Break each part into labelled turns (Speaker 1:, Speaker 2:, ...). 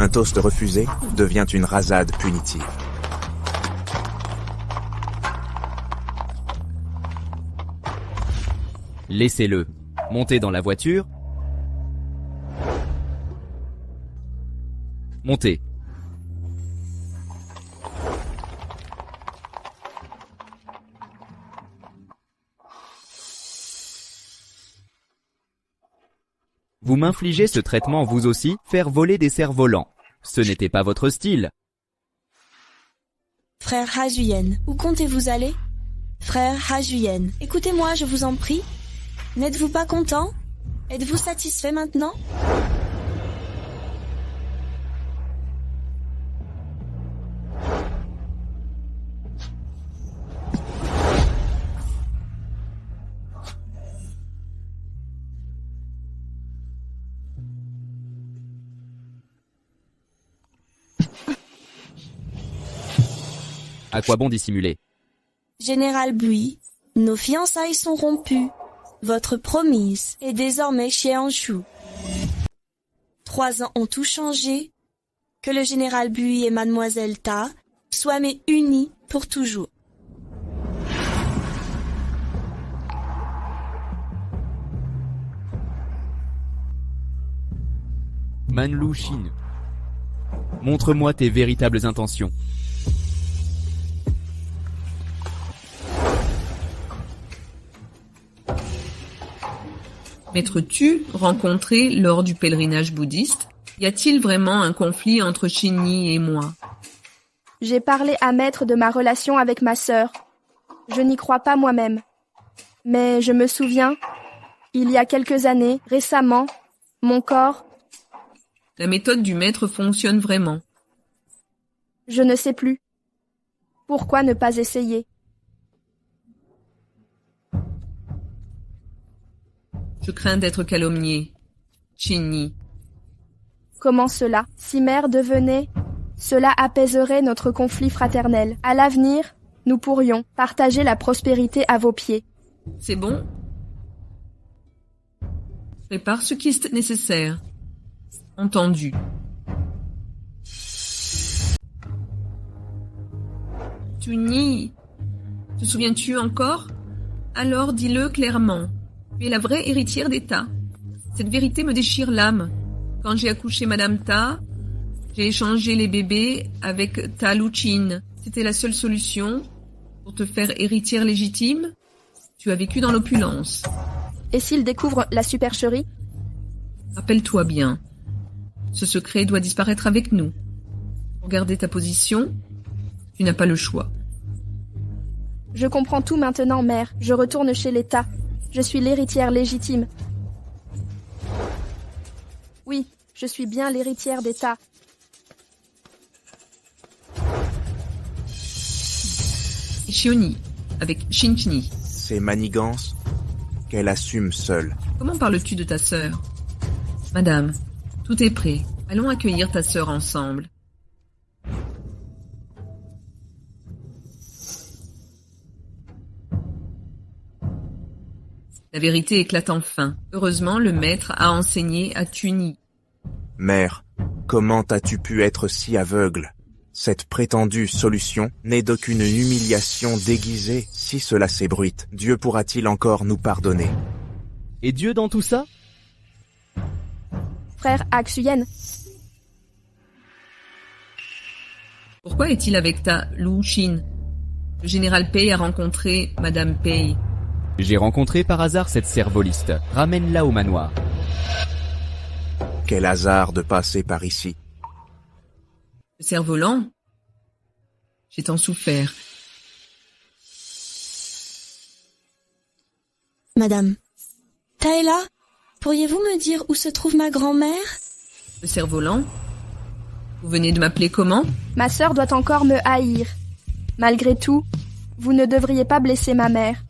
Speaker 1: Un toast refusé devient une rasade punitive.
Speaker 2: Laissez-le. Montez dans la voiture. Montez. Vous m'infligez ce traitement vous aussi, faire voler des cerfs-volants. Ce n'était pas votre style.
Speaker 3: Frère Hajuyen, où comptez-vous aller? Frère Hajuyen, écoutez-moi, je vous en prie. N'êtes-vous pas content? Êtes-vous satisfait maintenant?
Speaker 2: À quoi bon dissimuler?
Speaker 3: Général Bui, nos fiançailles sont rompues. Votre promise est désormais chez Anjou. 3 ans ont tout changé. Que le général Bui et mademoiselle Ta soient mais unis pour toujours.
Speaker 2: Manlou Shin, montre-moi tes véritables intentions.
Speaker 4: Maître Tu, rencontré lors du pèlerinage bouddhiste, y a-t-il vraiment un conflit entre Shinyi et moi?
Speaker 5: J'ai parlé à Maître de ma relation avec ma sœur. Je n'y crois pas moi-même. Mais je me souviens, il y a quelques années, récemment, mon corps...
Speaker 4: La méthode du maître fonctionne vraiment.
Speaker 5: Je ne sais plus. Pourquoi ne pas essayer?
Speaker 4: Je crains d'être calomnié. Shinyi.
Speaker 5: Comment cela? Si mère devenait, cela apaiserait notre conflit fraternel. À l'avenir, nous pourrions partager la prospérité à vos pieds.
Speaker 4: C'est bon? Prépare ce qui est nécessaire. Entendu. Tuni, te souviens-tu encore? Alors dis-le clairement. Tu es la vraie héritière des Ta. Cette vérité me déchire l'âme. Quand j'ai accouché Madame Ta, j'ai échangé les bébés avec Ta Luchin. C'était la seule solution pour te faire héritière légitime. Tu as vécu dans l'opulence.
Speaker 5: Et s'il découvre la supercherie?
Speaker 4: Rappelle-toi bien. Ce secret doit disparaître avec nous. Pour garder ta position, tu n'as pas le choix.
Speaker 5: Je comprends tout maintenant, mère. Je retourne chez l'État. Je suis l'héritière légitime. Oui, je suis bien l'héritière d'État.
Speaker 4: Shioni, avec Shinchini.
Speaker 1: Ces manigances qu'elle assume seule.
Speaker 4: Comment parles-tu de ta sœur? Madame, tout est prêt. Allons accueillir ta sœur ensemble. La vérité éclate enfin. Heureusement, le maître a enseigné à Tuni.
Speaker 1: Mère, comment as-tu pu être si aveugle? Cette prétendue solution n'est d'aucune humiliation déguisée. Si cela s'ébruite, Dieu pourra-t-il encore nous pardonner?
Speaker 2: Et Dieu dans tout ça?
Speaker 5: Frère Aksuyen,
Speaker 4: Pourquoi est-il avec ta Lu Shin? Le général Pei a rencontré Madame Pei.
Speaker 2: J'ai rencontré par hasard cette cervoliste. Ramène-la au manoir.
Speaker 1: Quel hasard de passer par ici.
Speaker 4: Le cerf-volant? J'ai tant souffert.
Speaker 3: Madame, Taïla, pourriez-vous me dire où se trouve ma grand-mère?
Speaker 4: Le cerf-volant? Vous venez de m'appeler comment?
Speaker 5: ma sœur doit encore me haïr. Malgré tout, vous ne devriez pas blesser ma mère.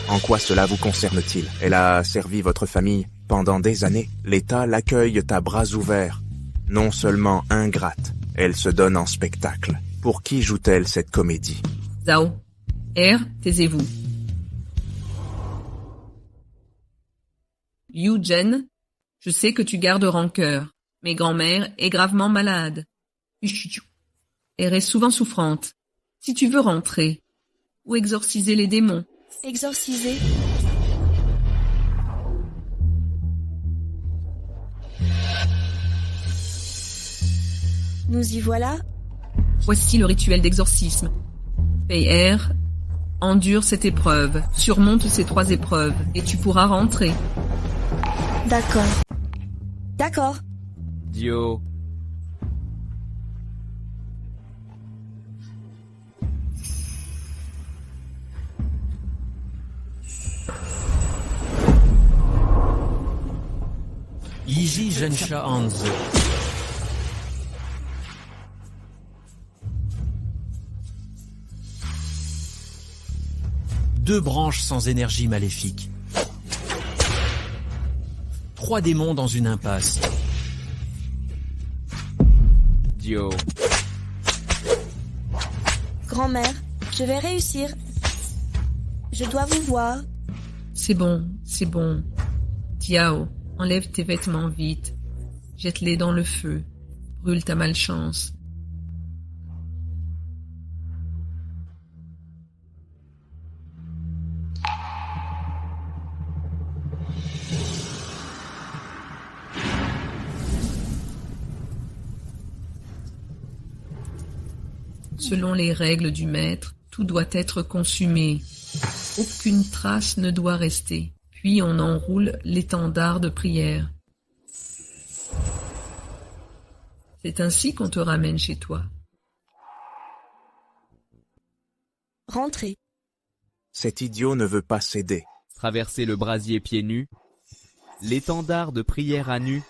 Speaker 1: En quoi cela vous concerne-t-il? Elle a servi votre famille pendant des années. L'État l'accueille à bras ouverts. Non seulement ingrate, elle se donne en spectacle. Pour qui joue-t-elle cette comédie?
Speaker 4: Zhao. Taisez-vous. Liu Zhen, je sais que tu gardes rancœur. Mais grand-mère est gravement malade. Elle est souvent souffrante. Si tu veux rentrer, ou exorciser les démons,
Speaker 3: Exorciser. Nous y voilà.
Speaker 4: voici le rituel d'exorcisme. PR, endure cette épreuve, surmonte ces 3 épreuves, et tu pourras rentrer.
Speaker 3: D'accord. D'accord.
Speaker 2: Dio.
Speaker 6: Yiji Gensha Hanzo. Deux branches sans énergie maléfique. 3 démons dans une impasse.
Speaker 2: Dio.
Speaker 3: Grand-mère, je vais réussir. Je dois vous voir.
Speaker 4: C'est bon, c'est bon. Diao, enlève tes vêtements vite. Jette-les dans le feu. Brûle ta malchance. Selon les règles du maître, tout doit être consumé. Aucune trace ne doit rester. Puis on enroule l'étendard de prière. C'est ainsi qu'on te ramène chez toi.
Speaker 3: Rentrez.
Speaker 1: Cet idiot ne veut pas céder.
Speaker 2: Traverser le brasier pieds nus. L'étendard de prière à nu.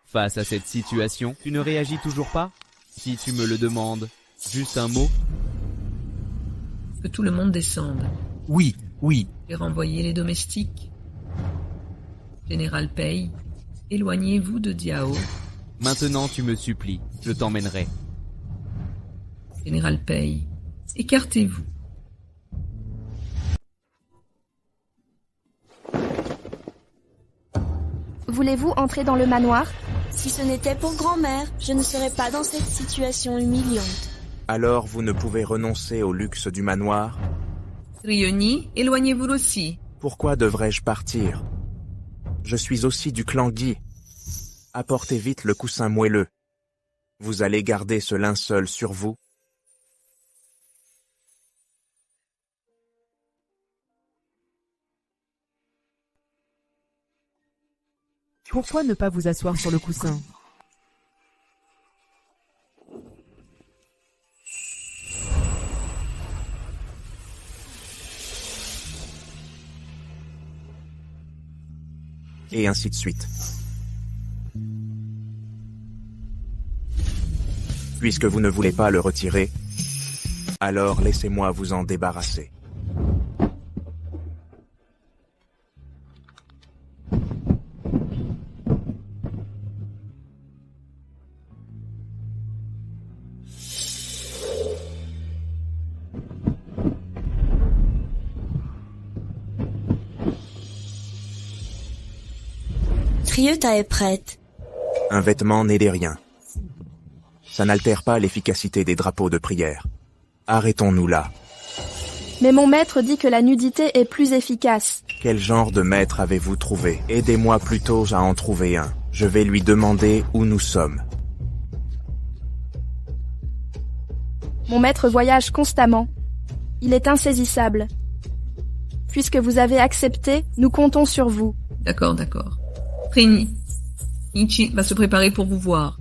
Speaker 2: Face à cette situation, tu ne réagis toujours pas? Si tu me le demandes, juste un mot.
Speaker 4: Que tout le monde descende.
Speaker 6: Oui, oui.
Speaker 4: Et renvoyer les domestiques. Général Pei, éloignez-vous de Diao.
Speaker 2: Maintenant tu me supplies, je t'emmènerai.
Speaker 4: Général Pei, écartez-vous.
Speaker 5: Voulez-vous entrer dans le manoir?
Speaker 3: Si ce n'était pour grand-mère, je ne serais pas dans cette situation humiliante.
Speaker 1: Alors vous ne pouvez renoncer au luxe du manoir?
Speaker 4: Ryoni, éloignez-vous aussi.
Speaker 1: Pourquoi devrais-je partir? Je suis aussi du clan Guy. Apportez vite le coussin moelleux. Vous allez garder ce linceul sur vous?
Speaker 7: Pourquoi ne pas vous asseoir sur le coussin?
Speaker 1: Et ainsi de suite. Puisque vous ne voulez pas le retirer, alors laissez-moi vous en débarrasser.
Speaker 3: Ryota est prête.
Speaker 1: Un vêtement n'est des rien. Ça n'altère pas l'efficacité des drapeaux de prière. Arrêtons-nous là.
Speaker 5: Mais mon maître dit que la nudité est plus efficace.
Speaker 1: Quel genre de maître avez-vous trouvé? Aidez-moi plutôt à en trouver un. Je vais lui demander où nous sommes.
Speaker 5: Mon maître voyage constamment. Il est insaisissable. Puisque vous avez accepté, nous comptons sur vous.
Speaker 4: D'accord, d'accord. Rini, Ichi va se préparer pour vous voir.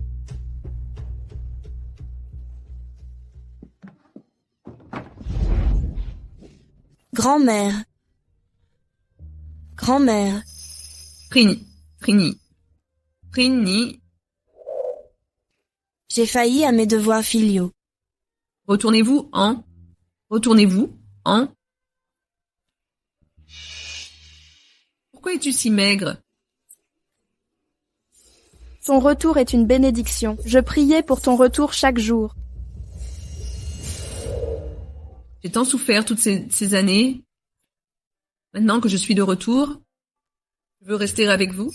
Speaker 3: Grand-mère. Grand-mère.
Speaker 4: Rini, Rini, Rini,
Speaker 3: J'ai failli à mes devoirs filiaux.
Speaker 4: retournez-vous en... Pourquoi es-tu si maigre?
Speaker 5: Ton retour est une bénédiction. Je priais pour ton retour chaque jour.
Speaker 4: J'ai tant souffert toutes ces années. Maintenant que je suis de retour, je veux rester avec vous.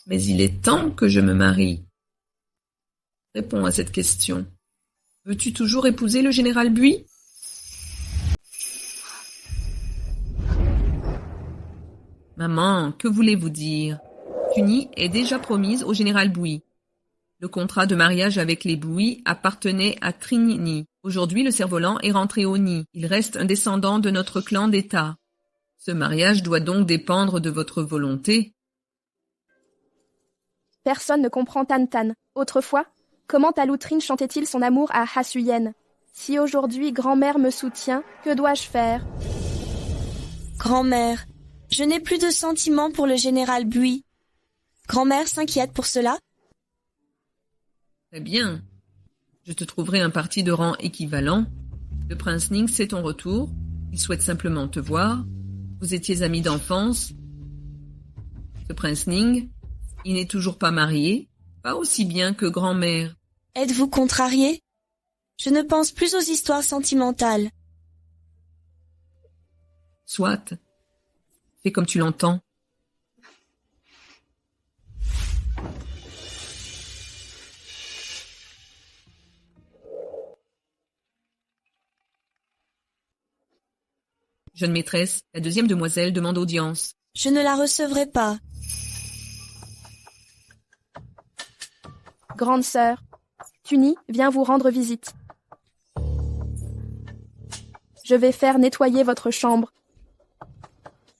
Speaker 4: Mais il est temps que je me marie. Réponds à cette question. Veux-tu toujours épouser le général Bui? Maman, que voulez-vous dire? Tuni est déjà promise au général Bui. Le contrat de mariage avec les Bui appartenait à Trini. Aujourd'hui, le cerf-volant est rentré au nid. Il reste un descendant de notre clan d'État. Ce mariage doit donc dépendre de votre volonté.
Speaker 5: Personne ne comprend Tan-Tan. Autrefois, comment Taloutrin chantait-il son amour à Hasuyen? Si aujourd'hui grand-mère me soutient, que dois-je faire?
Speaker 3: Grand-mère, je n'ai plus de sentiments pour le général Bui. Grand-mère s'inquiète pour cela?
Speaker 4: Très bien. Je te trouverai un parti de rang équivalent. Le prince Ning sait ton retour. Il souhaite simplement te voir. Vous étiez amis d'enfance. Ce prince Ning, il n'est toujours pas marié, pas aussi bien que grand-mère.
Speaker 3: Êtes-vous contrarié? Je ne pense plus aux histoires sentimentales.
Speaker 4: Soit. Fais comme tu l'entends. Jeune maîtresse, la deuxième demoiselle demande audience.
Speaker 3: Je ne la recevrai pas.
Speaker 5: Grande sœur, Tuni vient vous rendre visite. Je vais faire nettoyer votre chambre.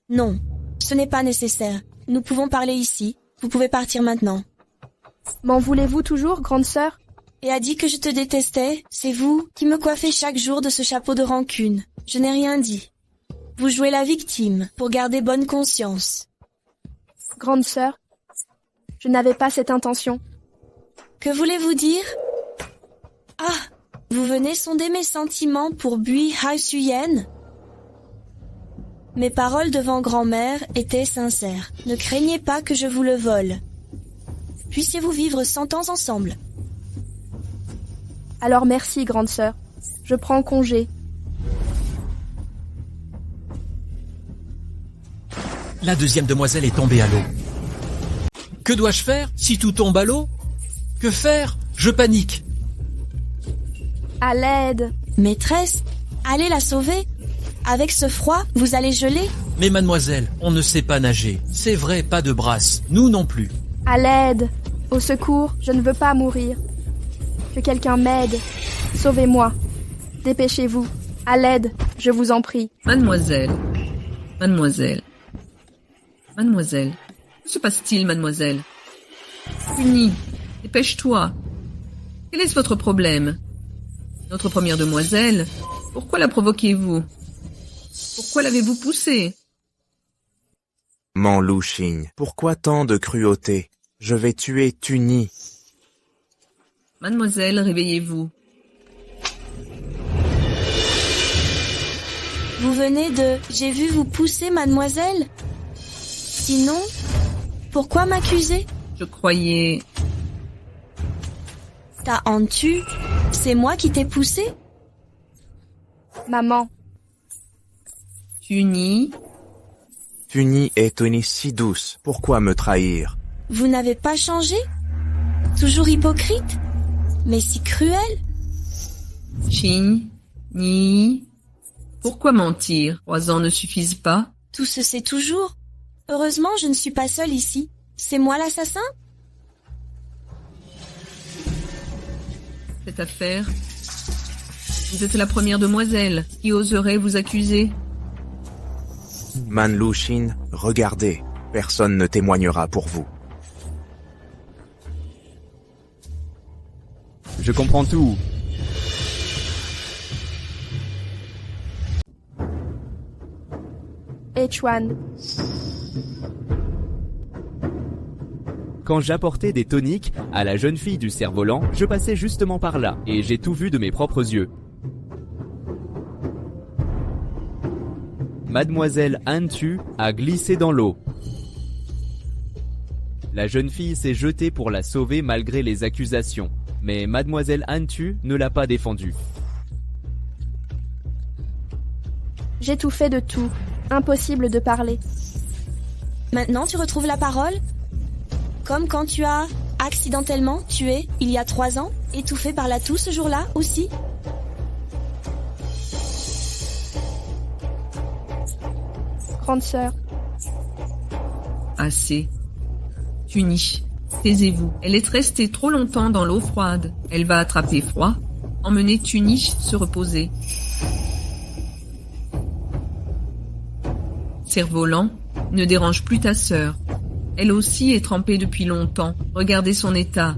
Speaker 3: Non, ce n'est pas nécessaire. Nous pouvons parler ici. Vous pouvez partir maintenant.
Speaker 5: M'en voulez-vous toujours, grande sœur?
Speaker 3: Et a dit que je te détestais, c'est vous qui me coiffez chaque jour de ce chapeau de rancune. Je n'ai rien dit. Vous jouez la victime pour garder bonne conscience.
Speaker 5: Grande sœur, je n'avais pas cette intention.
Speaker 3: Que voulez-vous dire? Ah, vous venez sonder mes sentiments pour Bui Haisuyen? Mes paroles devant grand-mère étaient sincères. Ne craignez pas que je vous le vole. Puissiez-vous vivre 100 ans ensemble.
Speaker 5: Alors merci, grande sœur. Je prends congé.
Speaker 6: La deuxième demoiselle est tombée à l'eau. Que dois-je faire si tout tombe à l'eau? Que faire? Je panique.
Speaker 5: À l'aide.
Speaker 3: Maîtresse, allez la sauver. Avec ce froid, vous allez geler.
Speaker 6: Mais mademoiselle, on ne sait pas nager. C'est vrai, pas de brasse. Nous non plus.
Speaker 5: À l'aide. Au secours, je ne veux pas mourir. Que quelqu'un m'aide. Sauvez-moi. Dépêchez-vous. À l'aide, je vous en prie.
Speaker 4: Mademoiselle. Mademoiselle. Mademoiselle. Que se passe-t-il, mademoiselle? Tuni, dépêche-toi. Quel est votre problème? Notre première demoiselle, pourquoi la provoquez-vous? Pourquoi l'avez-vous poussée?
Speaker 1: Man Lu-Xing, pourquoi tant de cruauté? Je vais tuer Tuni.
Speaker 4: Mademoiselle, réveillez-vous.
Speaker 3: Vous venez de... J'ai vu vous pousser, mademoiselle. Sinon, pourquoi m'accuser?
Speaker 4: Je croyais...
Speaker 3: T'as honte? C'est moi qui t'ai poussé?
Speaker 5: Maman.
Speaker 4: Tuni,
Speaker 1: Tuni est une si douce, pourquoi me trahir?
Speaker 3: Vous n'avez pas changé? Toujours hypocrite? Mais si cruel?
Speaker 4: Chin, Ni. Pourquoi mentir? 3 ans ne suffisent pas?
Speaker 3: Tout se sait toujours. Heureusement, je ne suis pas seule ici. C'est moi l'assassin?
Speaker 4: Cette affaire... Vous êtes la première demoiselle qui oserait vous accuser.
Speaker 1: Man Lu-Xing, regardez, personne ne témoignera pour vous.
Speaker 2: Je comprends tout.
Speaker 5: H1.
Speaker 2: Quand j'apportais des toniques à la jeune fille du cerf-volant, je passais justement par là, et j'ai tout vu de mes propres yeux. Mademoiselle Han-Tu a glissé dans l'eau. La jeune fille s'est jetée pour la sauver malgré les accusations, mais Mademoiselle Han-Tu ne l'a pas défendue.
Speaker 5: J'ai tout fait de tout. Impossible de parler.
Speaker 3: Maintenant, tu retrouves la parole? Comme quand tu as accidentellement tué il y a 3 ans, étouffé par la toux ce jour-là aussi?
Speaker 5: Grande sœur,
Speaker 4: Assez. Tunis, taisez-vous. Elle est restée trop longtemps dans l'eau froide. Elle va attraper froid. Emmenez Tunis se reposer. Cerf-volant, ne dérange plus ta sœur. Elle aussi est trempée depuis longtemps. Regardez son état.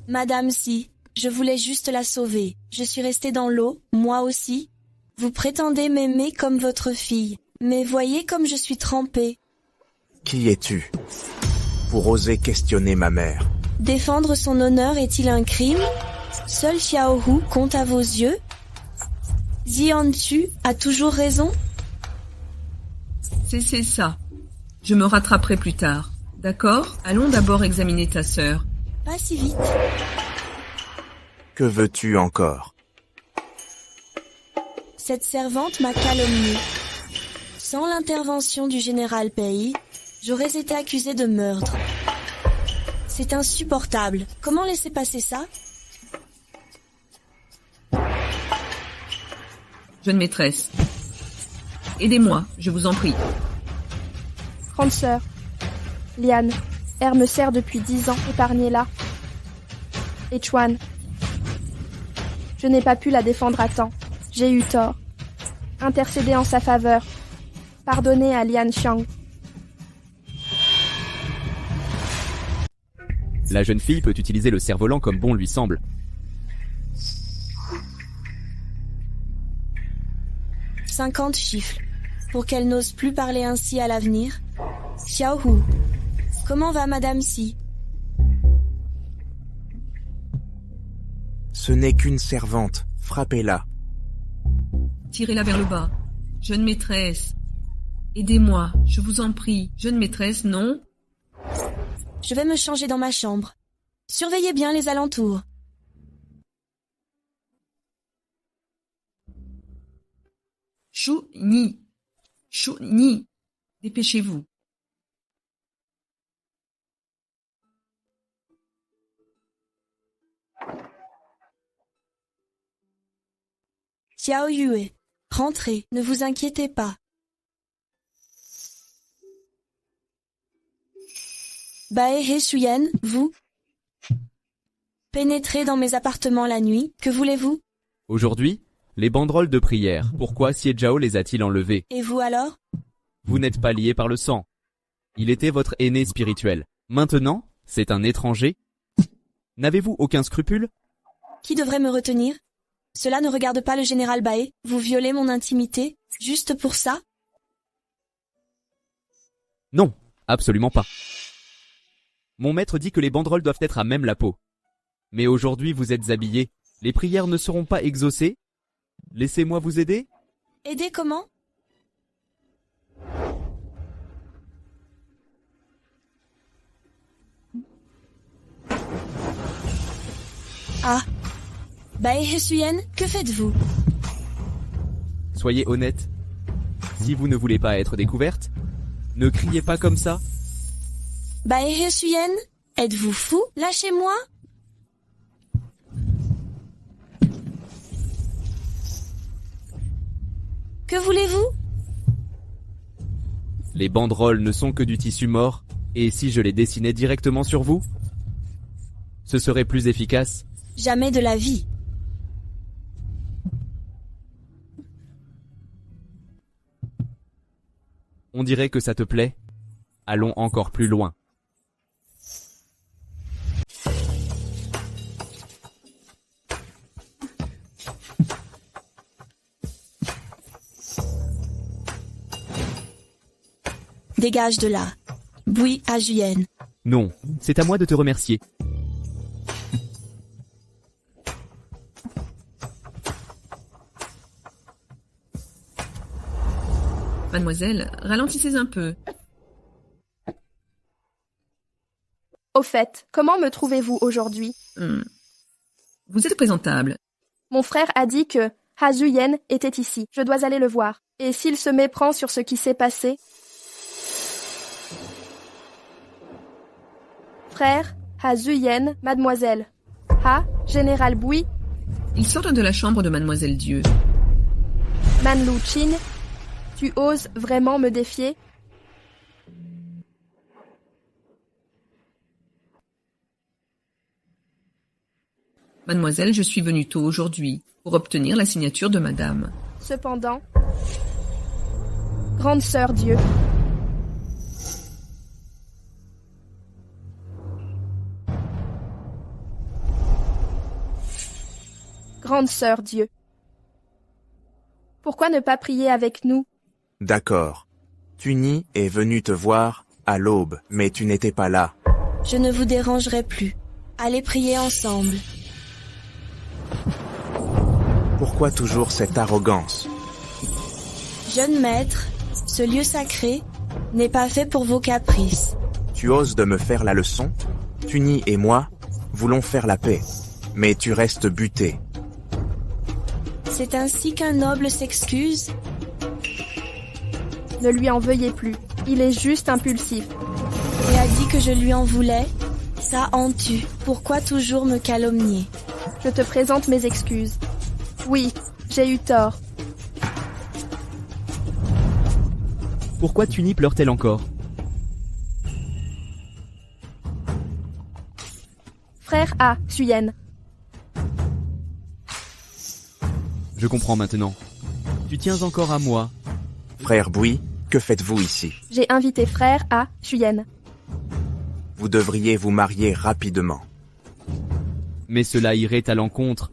Speaker 3: Madame Si, je voulais juste la sauver. Je suis restée dans l'eau, moi aussi. Vous prétendez m'aimer comme votre fille. Mais voyez comme je suis trempée.
Speaker 1: Qui es-tu pour oser questionner ma mère?
Speaker 3: Défendre son honneur est-il un crime? Seul Xiaohu compte à vos yeux? Ziantu a toujours raison?
Speaker 4: C'est ça. Je me rattraperai plus tard. D'accord? Allons d'abord examiner ta sœur.
Speaker 3: Pas si vite.
Speaker 1: Que veux-tu encore?
Speaker 3: Cette servante m'a calomniée. Sans l'intervention du général Pei, j'aurais été accusée de meurtre. C'est insupportable. Comment laisser passer ça?
Speaker 4: Jeune maîtresse. Aidez-moi, je vous en prie.
Speaker 5: grande sœur, Liane, R me sert depuis 10 ans, épargnez-la. Et Chuan, je n'ai pas pu la défendre à temps. J'ai eu tort. Intercédez en sa faveur. Pardonnez à Lian Xiang.
Speaker 2: La jeune fille peut utiliser le cerf-volant comme bon lui semble.
Speaker 3: « 50 chiffres, pour qu'elle n'ose plus parler ainsi à l'avenir. Xiaohu, comment va Madame Si?
Speaker 1: Ce n'est qu'une servante, frappez-la.
Speaker 4: Tirez-la vers le bas. Jeune maîtresse. Aidez-moi, je vous en prie. Jeune maîtresse, non?
Speaker 3: Je vais me changer dans ma chambre. Surveillez bien les alentours.
Speaker 4: Chou Ni. Chou Ni. Dépêchez-vous.
Speaker 3: Xiao Yue, rentrez, ne vous inquiétez pas. Bae He Shuyen, vous? Pénétrez dans mes appartements la nuit, que voulez-vous?
Speaker 2: Aujourd'hui, les banderoles de prière. Pourquoi Xie Zhao les a-t-il enlevées?
Speaker 3: Et vous alors?
Speaker 2: Vous n'êtes pas lié par le sang. Il était votre aîné spirituel. Maintenant, c'est un étranger. N'avez-vous aucun scrupule?
Speaker 3: Qui devrait me retenir? Cela ne regarde pas le général Bae. Vous violez mon intimité, juste pour ça?
Speaker 2: Non, absolument pas. Mon maître dit que les banderoles doivent être à même la peau. Mais aujourd'hui vous êtes habillés. Les prières ne seront pas exaucées. Laissez-moi vous aider.
Speaker 3: Aider comment? Ah, Bae He Shuyen, que faites-vous?
Speaker 2: Soyez honnête. Si vous ne voulez pas être découverte, ne criez pas comme ça.
Speaker 3: Bae He Shuyen, êtes-vous fou? Lâchez-moi! Que voulez-vous?
Speaker 2: Les banderoles ne sont que du tissu mort, et si je les dessinais directement sur vous, ce serait plus efficace.
Speaker 3: Jamais de la vie.
Speaker 2: On dirait que ça te plaît. Allons encore plus loin.
Speaker 3: Dégage de là. Bouille à Juyen.
Speaker 2: Non, c'est à moi de te remercier.
Speaker 4: Mademoiselle, ralentissez un peu.
Speaker 5: Au fait, comment me trouvez-vous aujourd'hui?
Speaker 4: Vous êtes présentable.
Speaker 5: Mon frère a dit que Ha Zuyen était ici. Je dois aller le voir. Et s'il se méprend sur ce qui s'est passé... Frère, Ha Zuyen, mademoiselle. Ha, général Bui,
Speaker 4: Ils sortent de la chambre de Mademoiselle Dieu.
Speaker 5: Man Lu Chin. Tu oses vraiment me défier?
Speaker 4: Mademoiselle, je suis venue tôt aujourd'hui pour obtenir la signature de Madame.
Speaker 5: Cependant, grande sœur Dieu, grande sœur Dieu, pourquoi ne pas prier avec nous?
Speaker 1: D'accord. Tuni est venu te voir à l'aube, mais tu n'étais pas là.
Speaker 3: Je ne vous dérangerai plus. Allez prier ensemble.
Speaker 1: Pourquoi toujours cette arrogance?
Speaker 3: Jeune maître, ce lieu sacré n'est pas fait pour vos caprices.
Speaker 1: Tu oses de me faire la leçon? Tuni et moi voulons faire la paix, mais tu restes buté.
Speaker 3: C'est ainsi qu'un noble s'excuse?
Speaker 5: Ne lui en veuillez plus, il est juste impulsif.
Speaker 3: Et a dit que je lui en voulais? Ça en tue. Pourquoi toujours me calomnier?
Speaker 5: Je te présente mes excuses. Oui, j'ai eu tort.
Speaker 2: Pourquoi Tuni pleure-t-elle encore?
Speaker 5: Frère A, Suyen,
Speaker 2: Je comprends maintenant. Tu tiens encore à moi.
Speaker 1: Frère Bui, que faites-vous ici?
Speaker 5: j'ai invité frère A, Suyen.
Speaker 1: Vous devriez vous marier rapidement.
Speaker 2: Mais cela irait à l'encontre.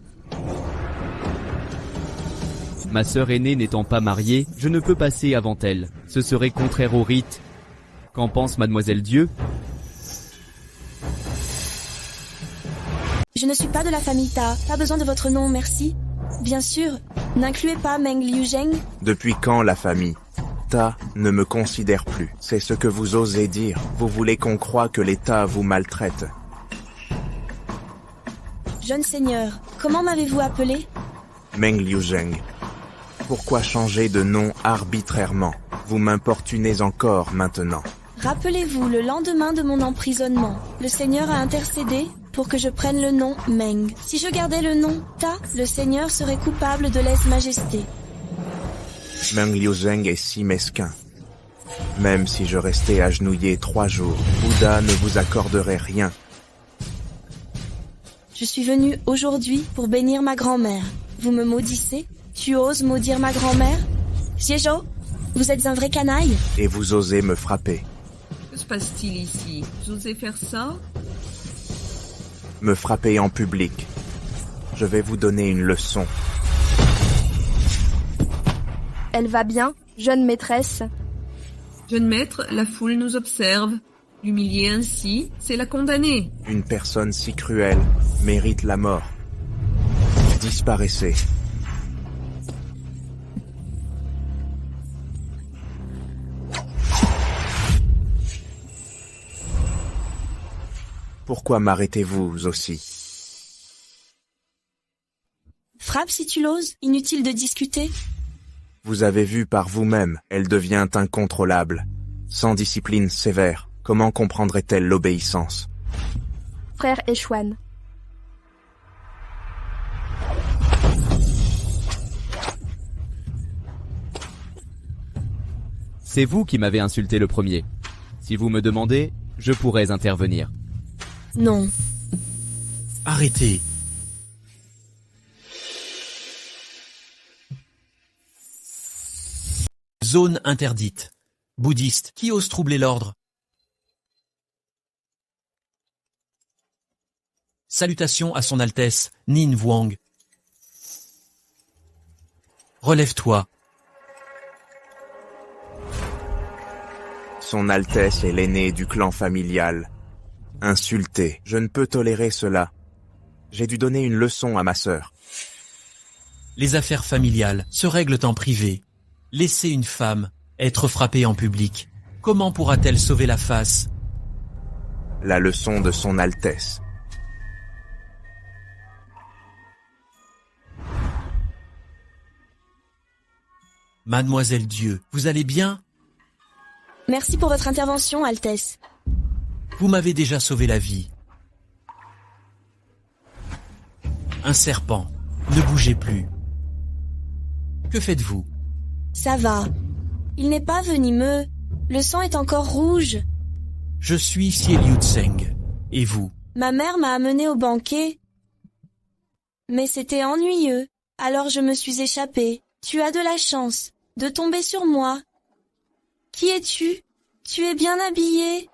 Speaker 2: Ma sœur aînée n'étant pas mariée, je ne peux passer avant elle. Ce serait contraire au rite. Qu'en pense Mademoiselle Dieu?
Speaker 3: Je ne suis pas de la famille Ta. Pas besoin de votre nom, merci. Bien sûr, n'incluez pas Meng Liuzheng.
Speaker 1: Depuis quand la famille? Ta ne me considère plus. C'est ce que vous osez dire. Vous voulez qu'on croie que l'État vous maltraite.
Speaker 3: Jeune seigneur, comment m'avez-vous appelé?
Speaker 1: Meng Liuzheng. Pourquoi changer de nom arbitrairement? Vous m'importunez encore maintenant.
Speaker 3: Rappelez-vous, le lendemain de mon emprisonnement, le Seigneur a intercédé pour que je prenne le nom Meng. Si je gardais le nom Ta, le Seigneur serait coupable de lèse-majesté.
Speaker 1: Meng Liuzheng est si mesquin. Même si je restais agenouillé 3 jours, Bouddha ne vous accorderait rien.
Speaker 3: Je suis venu aujourd'hui pour bénir ma grand-mère. Vous me maudissez? Tu oses maudire ma grand-mère? Jiejo, vous êtes un vrai canaille?
Speaker 1: Et vous osez me frapper.
Speaker 4: Que se passe-t-il ici? Vous osez faire ça?
Speaker 1: Me frapper en public. Je vais vous donner une leçon.
Speaker 5: Elle va bien, jeune maîtresse?
Speaker 4: Jeune maître, la foule nous observe. L'humilier ainsi, c'est la condamner.
Speaker 1: Une personne si cruelle mérite la mort. Disparaissez. Pourquoi m'arrêtez-vous aussi?
Speaker 3: Frappe si tu l'oses, inutile de discuter.
Speaker 1: Vous avez vu par vous-même, elle devient incontrôlable. Sans discipline sévère, comment comprendrait-elle l'obéissance?
Speaker 5: Frère Echuan,
Speaker 2: C'est vous qui m'avez insulté le premier. Si vous me demandez, je pourrais intervenir.
Speaker 3: Non.
Speaker 6: Arrêtez. Zone interdite. Bouddhiste, qui ose troubler l'ordre? Salutations à son Altesse, Nin Vuang. Relève-toi.
Speaker 1: Son Altesse est l'aîné du clan familial. Insulté, je ne peux tolérer cela. J'ai dû donner une leçon à ma sœur.
Speaker 6: Les affaires familiales se règlent en privé. Laisser une femme être frappée en public, comment pourra-t-elle sauver la face?
Speaker 1: La leçon de son Altesse.
Speaker 6: Mademoiselle Dieu, vous allez bien?
Speaker 3: Merci pour votre intervention, Altesse.
Speaker 6: Vous m'avez déjà sauvé la vie. Un serpent. Ne bougez plus. Que faites-vous?
Speaker 3: Ça va. Il n'est pas venimeux. Le sang est encore rouge.
Speaker 6: Je suis Ciel Yutseng. Et vous?
Speaker 3: Ma mère m'a amené au banquet. Mais c'était ennuyeux. Alors je me suis échappée. Tu as de la chance de tomber sur moi. Qui es-tu? Tu es bien habillé.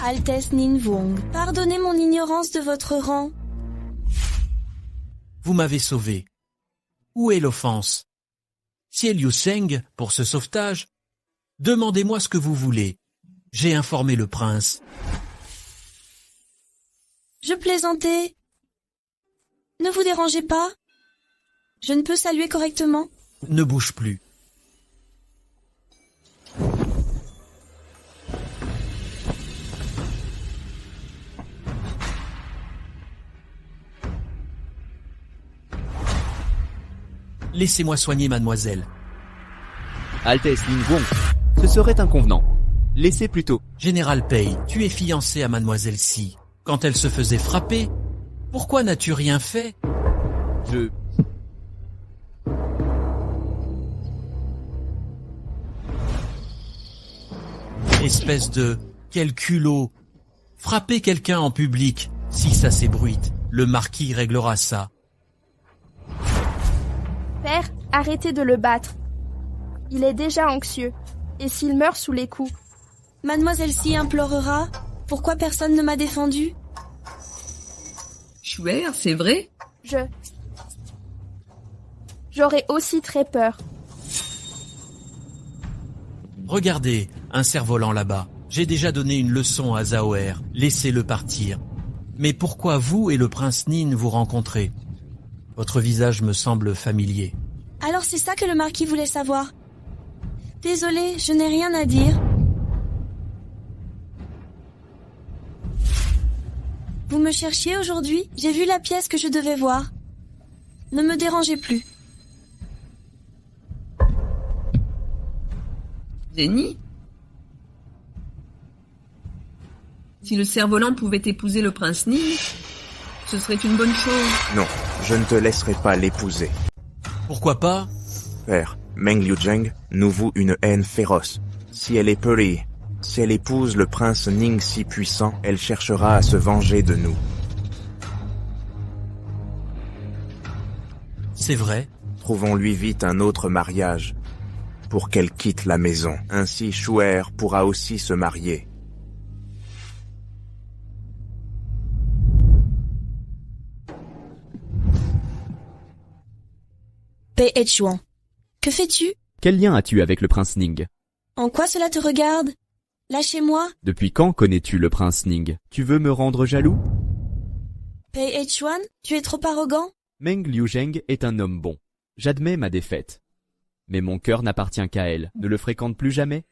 Speaker 3: Altesse Ninvuong, pardonnez mon ignorance de votre rang.
Speaker 6: Vous m'avez sauvé. Où est l'offense? Ciel Yutseng, pour ce sauvetage, demandez-moi ce que vous voulez. J'ai informé le prince.
Speaker 3: Je plaisantais. Ne vous dérangez pas. Je ne peux saluer correctement.
Speaker 6: Ne bouge plus. Laissez-moi soigner mademoiselle.
Speaker 2: Altesse Ningguang, ce serait inconvenant. Laissez plutôt.
Speaker 6: Général Pei, tu es fiancé à mademoiselle Si. Quand elle se faisait frapper, pourquoi n'as-tu rien fait?
Speaker 2: Je...
Speaker 6: Espèce de... Quel culot! Frapper quelqu'un en public, si ça s'ébruite, le marquis réglera ça.
Speaker 5: Père, arrêtez de le battre. Il est déjà anxieux. Et s'il meurt sous les coups?
Speaker 3: Mademoiselle Si implorera. Pourquoi personne ne m'a défendu?
Speaker 4: Chouer, c'est vrai?
Speaker 5: J'aurais aussi très peur.
Speaker 6: Regardez, un cerf-volant là-bas. J'ai déjà donné une leçon à Zaoer. Laissez-le partir. Mais pourquoi vous et le prince Nin vous rencontrez? Votre visage me semble familier.
Speaker 3: Alors c'est ça que le marquis voulait savoir. Désolée, je n'ai rien à dire. Vous me cherchiez aujourd'hui? J'ai vu la pièce que je devais voir. Ne me dérangez plus.
Speaker 4: Zénie? Si le cerf-volant pouvait épouser le prince Nin, ce serait une bonne chose.
Speaker 1: Non, je ne te laisserai pas l'épouser.
Speaker 6: Pourquoi pas?
Speaker 1: Père, Meng Liuzheng nous voue une haine féroce. Si elle est peurie, si elle épouse le prince Ning si puissant, elle cherchera à se venger de nous.
Speaker 6: C'est vrai.
Speaker 1: Trouvons-lui vite un autre mariage, pour qu'elle quitte la maison. Ainsi Chouer pourra aussi se marier.
Speaker 3: Pei Etchuan, que fais-tu?
Speaker 2: Quel lien as-tu avec le prince Ning?
Speaker 3: En quoi cela te regarde? Lâchez-moi.
Speaker 2: Depuis quand connais-tu le prince Ning? Tu veux me rendre jaloux?
Speaker 3: Pei Etchuan, tu es trop arrogant?
Speaker 2: Meng Liuzheng est un homme bon. J'admets ma défaite. Mais mon cœur n'appartient qu'à elle. Ne le fréquente plus jamais.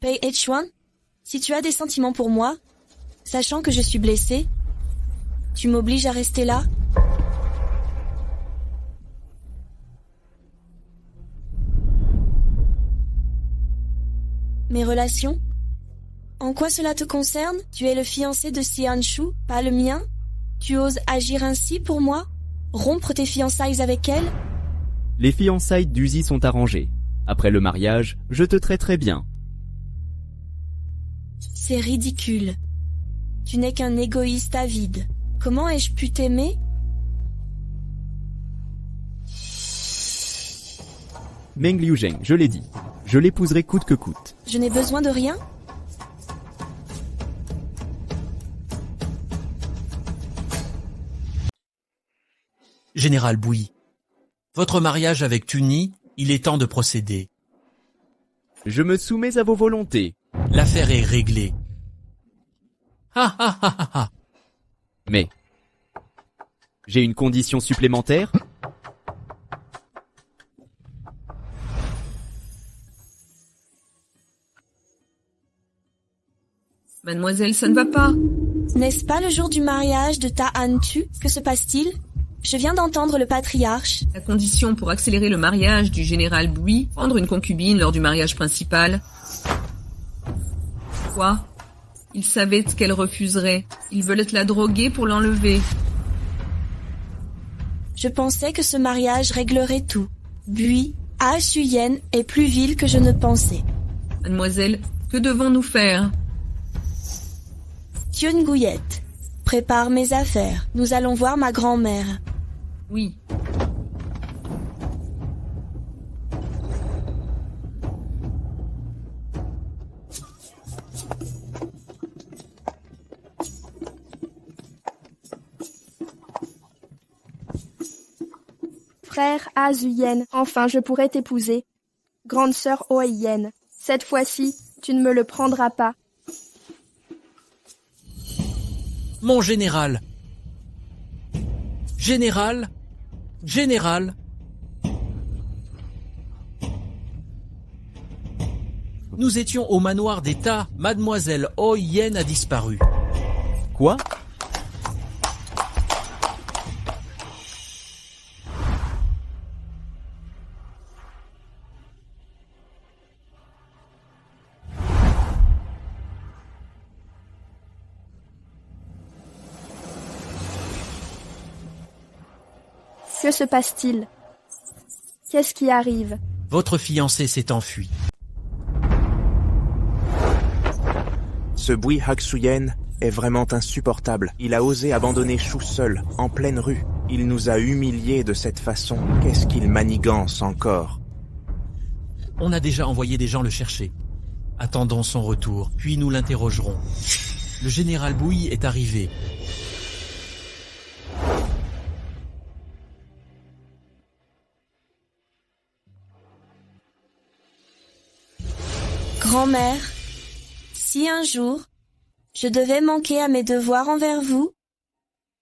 Speaker 3: Pei Etchuan, si tu as des sentiments pour moi, sachant que je suis blessée, tu m'obliges à rester là? Mes relations? En quoi cela te concerne? Tu es le fiancé de Xian Shu, pas le mien? Tu oses agir ainsi pour moi? Rompre tes fiançailles avec elle?
Speaker 2: Les fiançailles d'Uzi sont arrangées. Après le mariage, je te traiterai bien.
Speaker 3: C'est ridicule. Tu n'es qu'un égoïste avide. Comment ai-je pu t'aimer?
Speaker 2: Meng Liuzheng, je l'ai dit. Je l'épouserai coûte que coûte.
Speaker 3: Je n'ai besoin de rien?
Speaker 6: Général Bouy, votre mariage avec Tuni, il est temps de procéder.
Speaker 2: Je me soumets à vos volontés.
Speaker 6: L'affaire est réglée. Ha ha ha ha ha.
Speaker 2: Mais... j'ai une condition supplémentaire?
Speaker 4: Mademoiselle, ça ne va pas.
Speaker 3: N'est-ce pas le jour du mariage de Ta Han Tu? Que se passe-t-il? Je viens d'entendre le patriarche.
Speaker 4: La condition pour accélérer le mariage du général Bouy, prendre une concubine lors du mariage principal. Quoi? Ils savaient qu'elle refuserait. Ils veulent la droguer pour l'enlever.
Speaker 3: Je pensais que ce mariage réglerait tout. Bui, Achuyen est plus vil que je ne pensais.
Speaker 4: Mademoiselle, que devons-nous faire?
Speaker 3: Tion Gouillette, prépare mes affaires. Nous allons voir ma grand-mère.
Speaker 4: Oui.
Speaker 5: Frère Azuyen, enfin je pourrais t'épouser. Grande sœur Oeyen, cette fois-ci, tu ne me le prendras pas.
Speaker 6: Mon général! Général! Général! Nous étions au manoir d'État, Mademoiselle Oyen a disparu.
Speaker 2: Quoi?
Speaker 5: Que se passe-t-il? Qu'est-ce qui arrive?
Speaker 6: Votre fiancé s'est enfui.
Speaker 1: Ce Bui Haksuyen est vraiment insupportable. Il a osé abandonner Chou seul, en pleine rue. Il nous a humiliés de cette façon. Qu'est-ce qu'il manigance encore?
Speaker 6: On a déjà envoyé des gens le chercher. Attendons son retour, puis nous l'interrogerons. Le général Bouy est arrivé.
Speaker 3: Grand-mère, si un jour, je devais manquer à mes devoirs envers vous,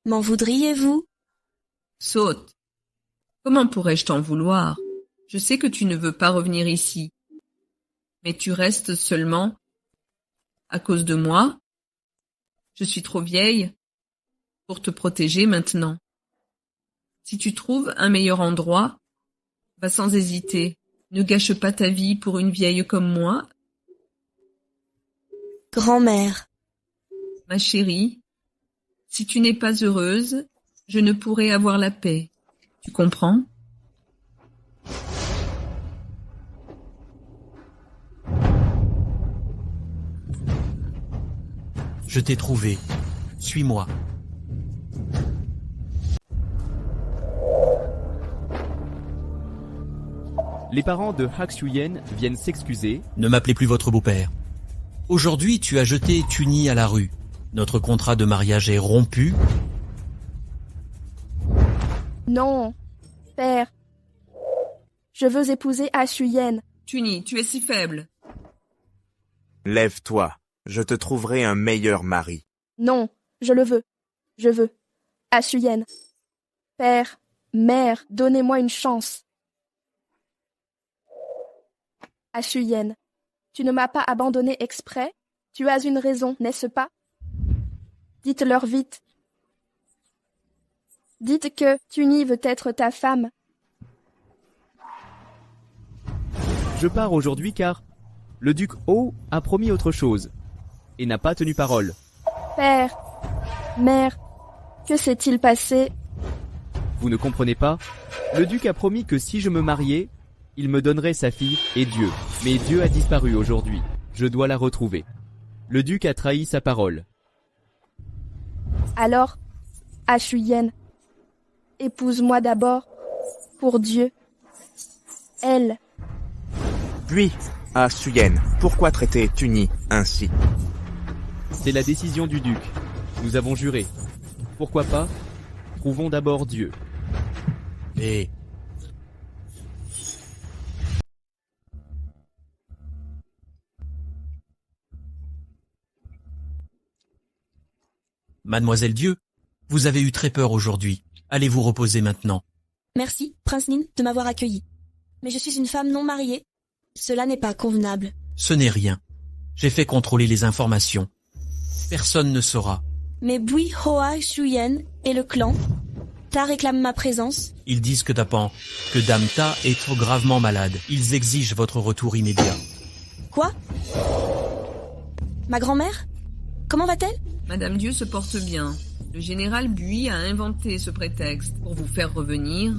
Speaker 3: m'en voudriez-vous?
Speaker 4: Saute. Comment pourrais-je t'en vouloir? Je sais que tu ne veux pas revenir ici. Mais tu restes seulement à cause de moi. Je suis trop vieille pour te protéger maintenant. Si tu trouves un meilleur endroit, va sans hésiter. Ne gâche pas ta vie pour une vieille comme moi.
Speaker 3: Grand-mère,
Speaker 4: Ma chérie, si tu n'es pas heureuse, je ne pourrai avoir la paix. Tu comprends?
Speaker 6: Je t'ai trouvé. Suis-moi.
Speaker 2: Les parents de Haksuyen viennent s'excuser.
Speaker 6: Ne m'appelez plus votre beau-père. Aujourd'hui, tu as jeté Tuni à la rue. Notre contrat de mariage est rompu.
Speaker 5: Non, père. Je veux épouser Achuyen.
Speaker 4: Tuni, tu es si faible.
Speaker 1: Lève-toi, je te trouverai un meilleur mari.
Speaker 5: Non, je le veux. Je veux. Achuyen. Père, mère, donnez-moi une chance. Achuyen, tu ne m'as pas abandonné exprès? Tu as une raison, n'est-ce pas? Dites-leur vite. Dites que Tuni veut être ta femme.
Speaker 2: Je pars aujourd'hui car le duc O a promis autre chose et n'a pas tenu parole.
Speaker 5: Père, mère, que s'est-il passé?
Speaker 2: Vous ne comprenez pas? Le duc a promis que si je me mariais, il me donnerait sa fille et Dieu. Mais Dieu a disparu aujourd'hui. Je dois la retrouver. Le duc a trahi sa parole.
Speaker 5: Alors, Achuyen, épouse-moi d'abord, pour Dieu. Elle,
Speaker 1: Puis, Haksuyen, pourquoi traiter Tuni ainsi?
Speaker 2: C'est la décision du duc. Nous avons juré. Pourquoi pas? Trouvons d'abord Dieu.
Speaker 6: Et Mademoiselle Dieu, vous avez eu très peur aujourd'hui. Allez vous reposer maintenant.
Speaker 3: Merci, Prince Nin, de m'avoir accueilli. Mais je suis une femme non mariée. Cela n'est pas convenable.
Speaker 6: Ce n'est rien. J'ai fait contrôler les informations. Personne ne saura.
Speaker 3: Mais Bui Hoa Shuyen et le clan, Ta réclame ma présence.
Speaker 6: Ils disent que Dame Ta est trop gravement malade. Ils exigent votre retour immédiat.
Speaker 3: Quoi? Ma grand-mère? comment va-t-elle?
Speaker 4: Madame Dieu se porte bien. Le général Bui a inventé ce prétexte pour vous faire revenir.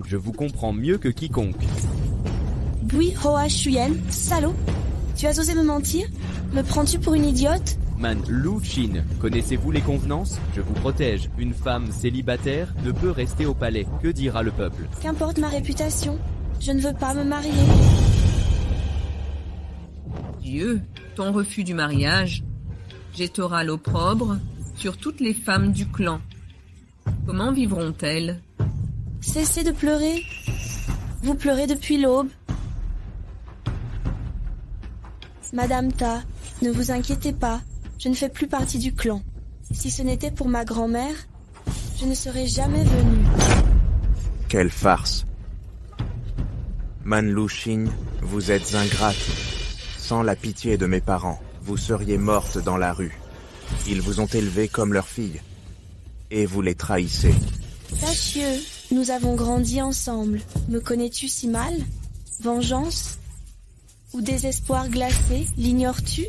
Speaker 2: Je vous comprends mieux que quiconque.
Speaker 3: Bui Hoa Shuyen, salaud! Tu as osé me mentir? Me prends-tu pour une idiote?
Speaker 2: Man Lu Chin, connaissez-vous les convenances? Je vous protège. Une femme célibataire ne peut rester au palais. Que dira le peuple?
Speaker 3: Qu'importe ma réputation, je ne veux pas me marier.
Speaker 4: Dieu, ton refus du mariage jettera l'opprobre sur toutes les femmes du clan. Comment vivront-elles?
Speaker 3: Cessez de pleurer. Vous pleurez depuis l'aube. Madame Ta, ne vous inquiétez pas, je ne fais plus partie du clan. Si ce n'était pour ma grand-mère, je ne serais jamais venue.
Speaker 1: Quelle farce. Man Lu Xing, vous êtes ingrate. Sans la pitié de mes parents, vous seriez morte dans la rue. Ils vous ont élevée comme leur fille. Et vous les trahissez.
Speaker 3: Tachieux, nous avons grandi ensemble. Me connais-tu si mal? Vengeance? Ou désespoir glacé, l'ignores-tu?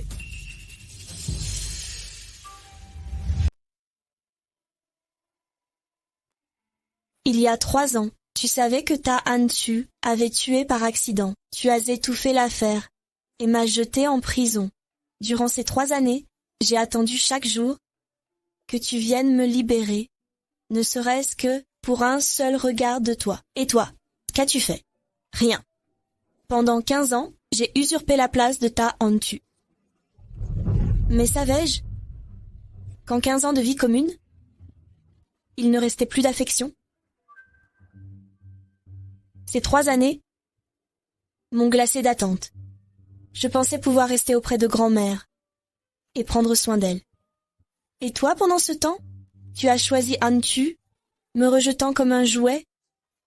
Speaker 3: Il y a 3 ans, tu savais que Ta Han Tu avait tué par accident. Tu as étouffé l'affaire et m'as jeté en prison. Durant ces 3 années, j'ai attendu chaque jour que tu viennes me libérer, ne serait-ce que pour un seul regard de toi. Et toi, qu'as-tu fait? Rien. Pendant 15 ans, j'ai usurpé la place de Ta Han Tu. Mais savais-je qu'en 15 ans de vie commune, il ne restait plus d'affection? Ces 3 années m'ont glacé d'attente. Je pensais pouvoir rester auprès de grand-mère et prendre soin d'elle. Et toi, pendant ce temps, tu as choisi Han Tu, me rejetant comme un jouet.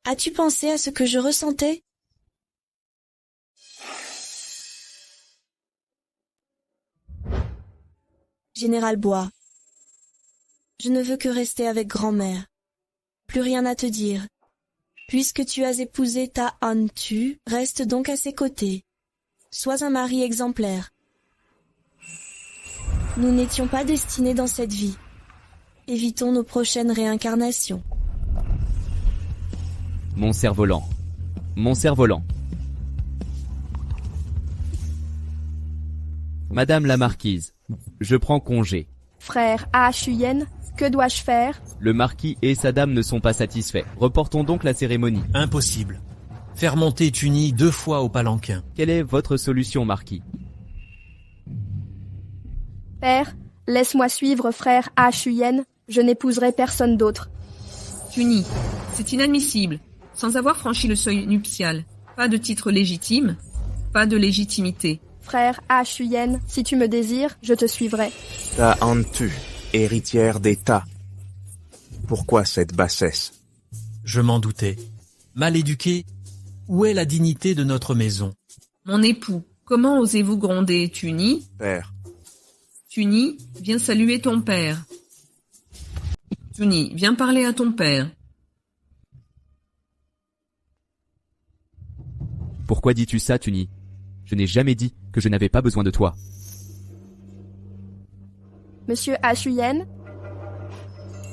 Speaker 3: As-tu pensé à ce que je ressentais? Général Bois, je ne veux que rester avec grand-mère. Plus rien à te dire. Puisque tu as épousé Ta Han Tu, reste donc à ses côtés. Sois un mari exemplaire. Nous n'étions pas destinés dans cette vie. Évitons nos prochaines réincarnations.
Speaker 2: Mon cerf-volant. Mon cerf-volant. Madame la marquise, je prends congé.
Speaker 5: Frère Ah Shuyen, que dois-je faire?
Speaker 2: Le marquis et sa dame ne sont pas satisfaits. Reportons donc la cérémonie.
Speaker 6: Impossible. Faire monter Tuni 2 fois au palanquin.
Speaker 2: Quelle est votre solution, marquis?
Speaker 5: Père, laisse-moi suivre frère Ah Shuyen, je n'épouserai personne d'autre.
Speaker 4: Tuni, c'est inadmissible. Sans avoir franchi le seuil nuptial. Pas de titre légitime, pas de légitimité.
Speaker 5: Frère Ah Shuyen, si tu me désires, je te suivrai.
Speaker 1: Ta Han Tu, héritière d'État. Pourquoi cette bassesse?
Speaker 6: Je m'en doutais. Mal éduqué, où est la dignité de notre maison?
Speaker 4: Mon époux, comment osez-vous gronder, Tuni?
Speaker 1: Père,
Speaker 4: Tuni, viens saluer ton père. Tuni, viens parler à ton père.
Speaker 2: Pourquoi dis-tu ça, Tuni? Je n'ai jamais dit que je n'avais pas besoin de toi.
Speaker 5: Monsieur Ah Shuyen,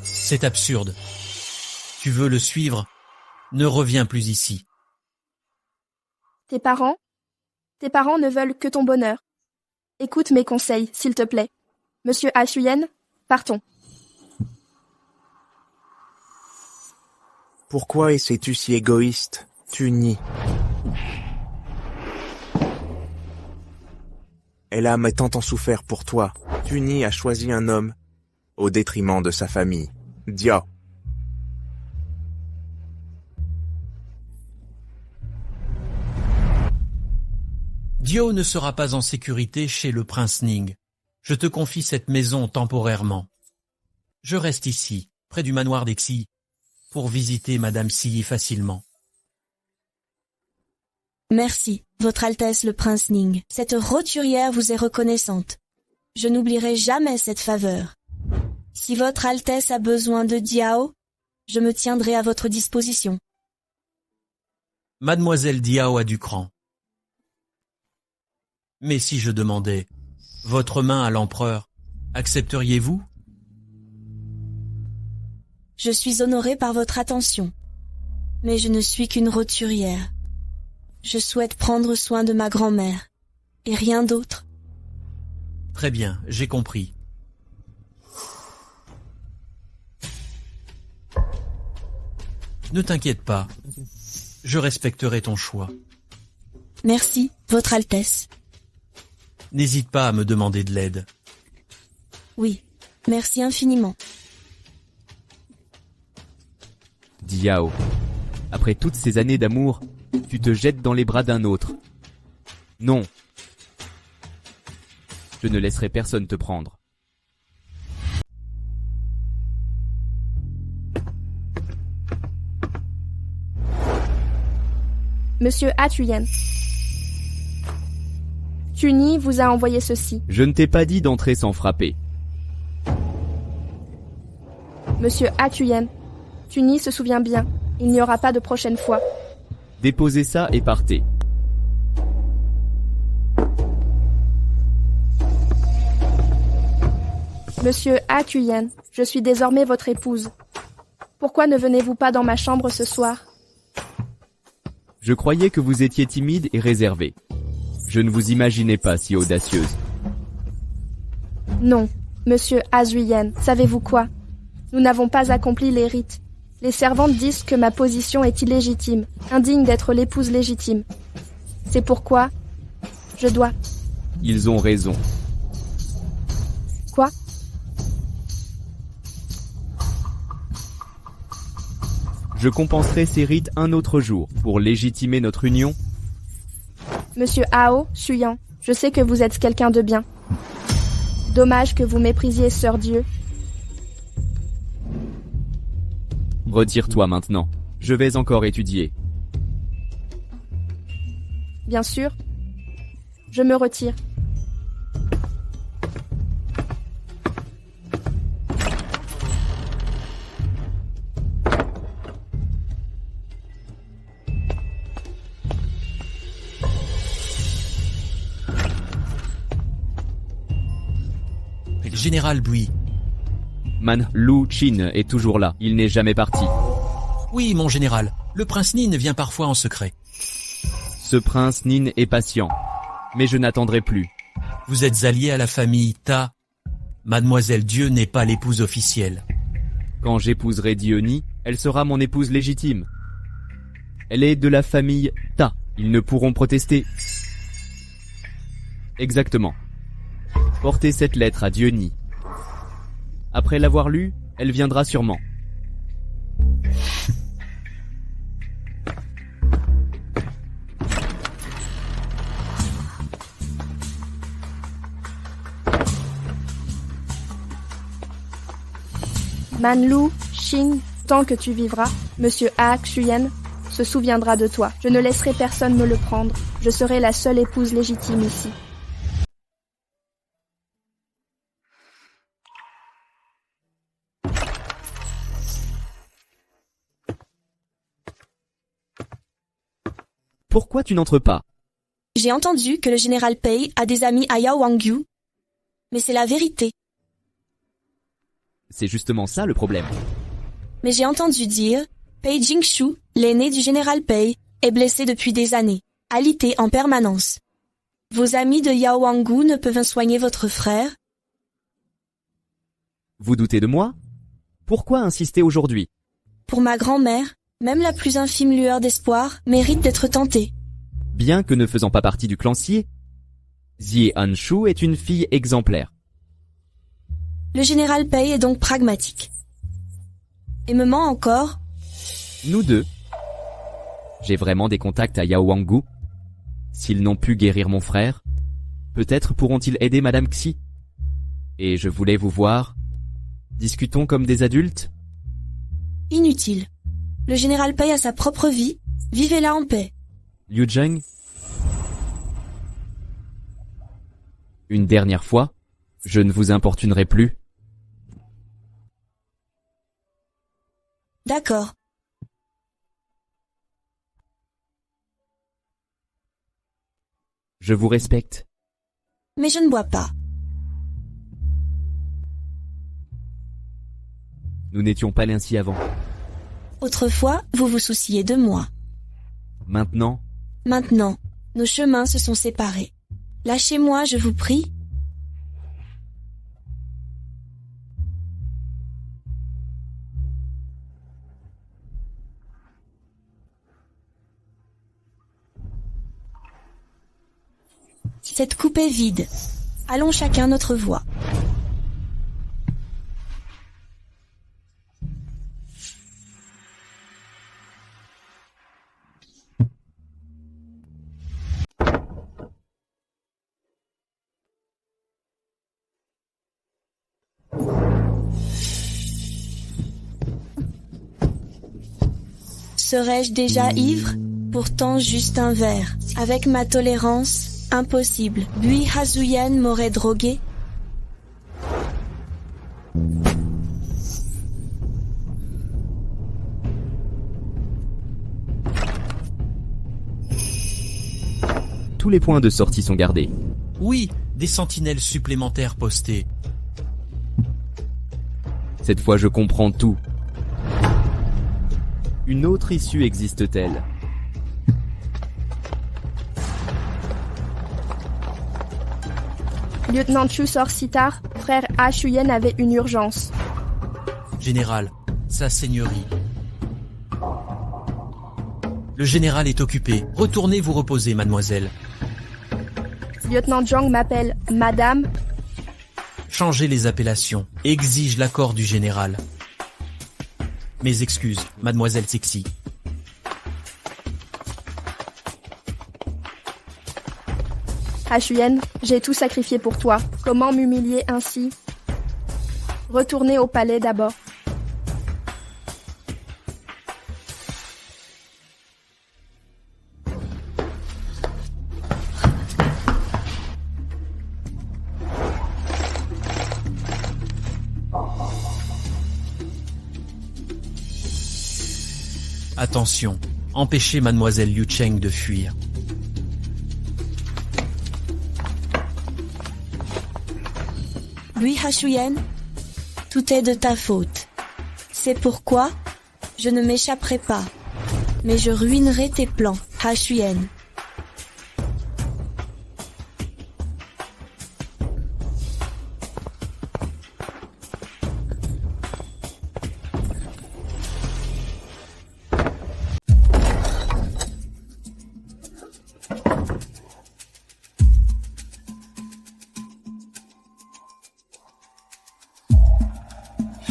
Speaker 6: C'est absurde. Tu veux le suivre? Ne reviens plus ici.
Speaker 5: tes parents ne veulent que ton bonheur. Écoute mes conseils, s'il te plaît. Monsieur Ah Shuyen, partons.
Speaker 1: pourquoi es-tu si égoïste, Tuni? Elle a tant en souffert pour toi. Tuni a choisi un homme au détriment de sa famille. Dia.
Speaker 6: Dio ne sera pas en sécurité chez le prince Ning. Je te confie cette maison temporairement. Je reste ici, près du manoir d'Exi, pour visiter Madame Si facilement.
Speaker 3: Merci, Votre Altesse le Prince Ning. Cette roturière vous est reconnaissante. Je n'oublierai jamais cette faveur. Si Votre Altesse a besoin de Diao, je me tiendrai à votre disposition.
Speaker 6: Mademoiselle Diao a du cran. Mais si je demandais, Votre main à l'empereur, accepteriez-vous?
Speaker 3: Je suis honorée par votre attention. Mais je ne suis qu'une roturière. Je souhaite prendre soin de ma grand-mère. Et rien d'autre.
Speaker 6: Très bien, j'ai compris. Ne t'inquiète pas, je respecterai ton choix.
Speaker 3: Merci, Votre Altesse.
Speaker 6: N'hésite pas à me demander de l'aide.
Speaker 3: Oui, merci infiniment.
Speaker 2: Dit Yao. Après toutes ces années d'amour, tu te jettes dans les bras d'un autre. Non. Je ne laisserai personne te prendre.
Speaker 5: Monsieur Atuyen. Tuni vous a envoyé ceci.
Speaker 2: Je ne t'ai pas dit d'entrer sans frapper.
Speaker 5: Monsieur Atuyen. Tuni se souvient bien. Il n'y aura pas de prochaine fois.
Speaker 2: Déposez ça et partez.
Speaker 5: Monsieur Atuyen, je suis désormais votre épouse. Pourquoi ne venez-vous pas dans ma chambre ce soir?
Speaker 2: Je croyais que vous étiez timide et réservé. Je ne vous imaginais pas si audacieuse.
Speaker 5: Non, monsieur Azuyen, savez-vous quoi? Nous n'avons pas accompli les rites. Les servantes disent que ma position est illégitime, indigne d'être l'épouse légitime. C'est pourquoi je dois...
Speaker 2: Ils ont raison.
Speaker 5: Quoi?
Speaker 2: Je compenserai ces rites un autre jour pour légitimer notre union.
Speaker 5: Monsieur Ao Suyan, je sais que vous êtes quelqu'un de bien. Dommage que vous méprisiez Sœur Dieu.
Speaker 2: Retire-toi maintenant. Je vais encore étudier.
Speaker 5: Bien sûr. Je me retire.
Speaker 6: Général Bui.
Speaker 2: Man Lu Chin est toujours là. Il n'est jamais parti.
Speaker 6: Oui, mon général. Le prince Nin vient parfois en secret.
Speaker 2: Ce prince Nin est patient. Mais je n'attendrai plus.
Speaker 6: Vous êtes allié à la famille Ta. Mademoiselle Dieu n'est pas l'épouse officielle.
Speaker 2: Quand j'épouserai Diony, elle sera mon épouse légitime. Elle est de la famille Ta. Ils ne pourront protester. Exactement. Portez cette lettre à Diony. Après l'avoir lue, elle viendra sûrement.
Speaker 5: Manlu, Shin, tant que tu vivras, monsieur A. Xuyen se souviendra de toi. Je ne laisserai personne me le prendre. Je serai la seule épouse légitime ici.
Speaker 2: Pourquoi tu n'entres pas?
Speaker 3: J'ai entendu que le général Pei a des amis à Yao Wangyu. Mais c'est la vérité.
Speaker 2: C'est justement ça le problème.
Speaker 3: Mais j'ai entendu dire, Pei Jingshu, l'aîné du général Pei, est blessé depuis des années, alité en permanence. Vos amis de Yao Wanggu ne peuvent soigner votre frère?
Speaker 2: Vous doutez de moi? Pourquoi insister aujourd'hui?
Speaker 3: Pour ma grand-mère, même la plus infime lueur d'espoir mérite d'être tentée.
Speaker 2: Bien que ne faisant pas partie du clan Xie, Zie Hanshu est une fille exemplaire.
Speaker 3: Le général Pei est donc pragmatique. Et me ment encore?
Speaker 2: Nous deux. J'ai vraiment des contacts à Yao Wanggu. S'ils n'ont pu guérir mon frère, peut-être pourront-ils aider Madame Xi. Et je voulais vous voir. Discutons comme des adultes.
Speaker 3: Inutile. Le général Pei a sa propre vie. Vivez-la en paix.
Speaker 2: Liu Zheng. Une dernière fois, je ne vous importunerai plus.
Speaker 3: D'accord.
Speaker 2: Je vous respecte.
Speaker 3: Mais je ne bois pas.
Speaker 2: Nous n'étions pas ainsi avant.
Speaker 3: Autrefois, vous vous souciez de moi.
Speaker 2: Maintenant,
Speaker 3: Maintenant, nos chemins se sont séparés. Lâchez-moi, je vous prie. Cette coupe est vide. Allons chacun notre voie. Serais-je déjà ivre? Pourtant juste un verre. Avec ma tolérance, impossible. Bui Hazuyen m'aurait drogué.
Speaker 2: tous les points de sortie sont gardés.
Speaker 6: Oui, des sentinelles supplémentaires postées.
Speaker 2: Cette fois je comprends tout. Une autre issue existe-t-elle?
Speaker 5: Lieutenant Chu sort si tard, frère A. Shuyen avait une urgence.
Speaker 6: Général, sa seigneurie. Le général est occupé. Retournez vous reposer, mademoiselle.
Speaker 5: Lieutenant Zhang m'appelle Madame.
Speaker 6: Changez les appellations. Exige l'accord du général. Mes excuses, mademoiselle Sexy.
Speaker 5: Shuyen, j'ai tout sacrifié pour toi. Comment m'humilier ainsi? Retournez au palais d'abord.
Speaker 6: Attention, empêchez mademoiselle Liu Cheng de fuir.
Speaker 3: Lui, Hashuyen, tout est de ta faute. C'est pourquoi je ne m'échapperai pas, mais je ruinerai tes plans, Hashuyen.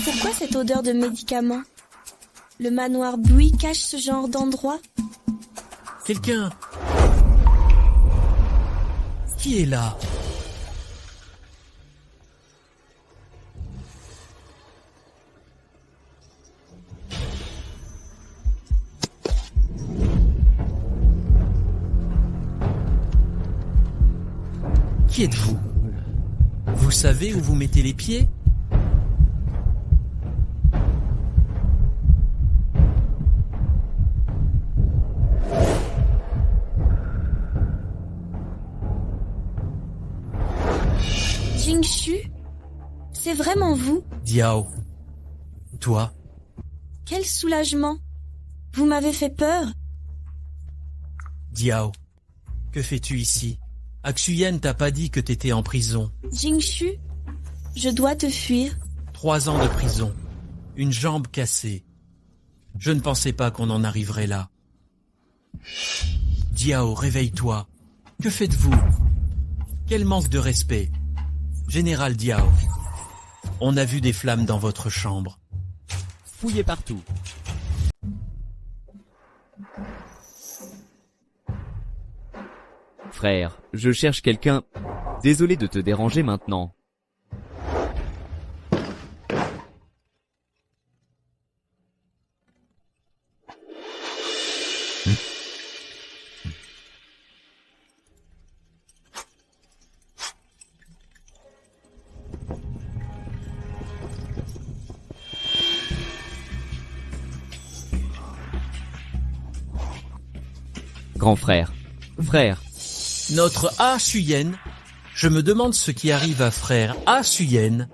Speaker 3: Pourquoi cette odeur de médicaments? Le manoir Bui cache ce genre d'endroit?
Speaker 6: Quelqu'un? Qui est là? Qui êtes-vous? Vous savez où vous mettez les pieds?
Speaker 3: Jingshu, c'est vraiment vous?
Speaker 6: Diao. Toi?
Speaker 3: Quel soulagement! Vous m'avez fait peur.
Speaker 6: Diao. Que fais-tu ici? Axuyen t'a pas dit que t'étais en prison.
Speaker 3: Jingshu, je dois te fuir.
Speaker 6: 3 ans de prison. Une jambe cassée. Je ne pensais pas qu'on en arriverait là. Diao, réveille-toi. Que faites-vous? Quel manque de respect. Général Diao, on a vu des flammes dans votre chambre.
Speaker 2: Fouillez partout. Frère, je cherche quelqu'un. Désolé de te déranger maintenant. Grand frère. Frère.
Speaker 6: Notre A. Shuyen, je me demande ce qui arrive à frère A. Shuyen.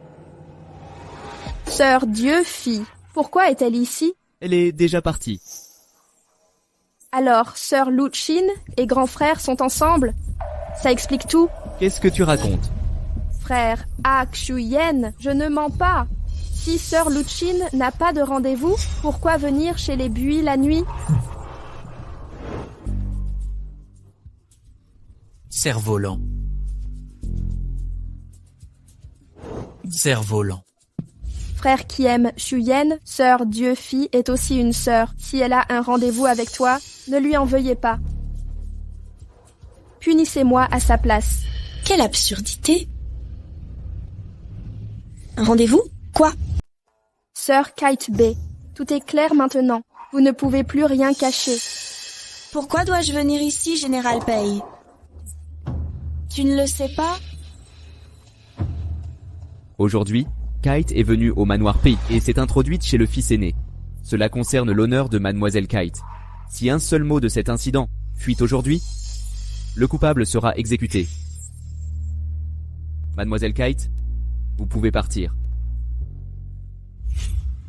Speaker 5: Sœur Dieu, fille, Pourquoi est-elle ici?
Speaker 2: Elle est déjà partie.
Speaker 5: Alors, sœur Lu Xin et grand frère sont ensemble? Ça explique tout.
Speaker 2: Qu'est-ce que tu racontes?
Speaker 5: Frère Ah Yen, je ne mens pas. Si sœur Lu Xin n'a pas de rendez-vous, pourquoi venir chez les Bui la nuit?
Speaker 6: Cerf-volant. Cerf-volant.
Speaker 5: Frère qui aime Yen, sœur Dieu-Fille est aussi une sœur. Si elle a un rendez-vous avec toi, ne lui en veuillez pas. Punissez-moi à sa place.
Speaker 3: Quelle absurdité! Un rendez-vous? Quoi?
Speaker 5: Sœur Kite B, tout est clair maintenant. Vous ne pouvez plus rien cacher.
Speaker 3: Pourquoi dois-je venir ici, Général Pei? Tu ne le sais pas?
Speaker 2: Aujourd'hui, Kite est venue au manoir Pei et s'est introduite chez le fils aîné. Cela concerne l'honneur de Mademoiselle Kite. Si un seul mot de cet incident fuit aujourd'hui, le coupable sera exécuté. Mademoiselle Kite, vous pouvez partir.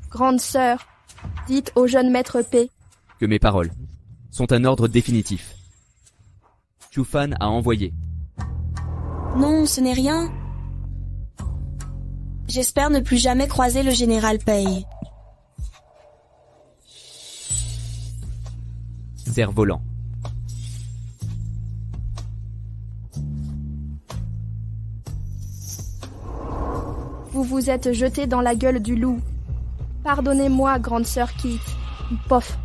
Speaker 5: Grande sœur, dites au jeune maître P
Speaker 2: Que mes paroles sont un ordre définitif. Chu Fan a envoyé.
Speaker 3: Non, ce n'est rien. J'espère ne plus jamais croiser le général Pei.
Speaker 2: Cerf-volant.
Speaker 5: Vous vous êtes jeté dans la gueule du loup. Pardonnez-moi, grande sœur Kite. Pof.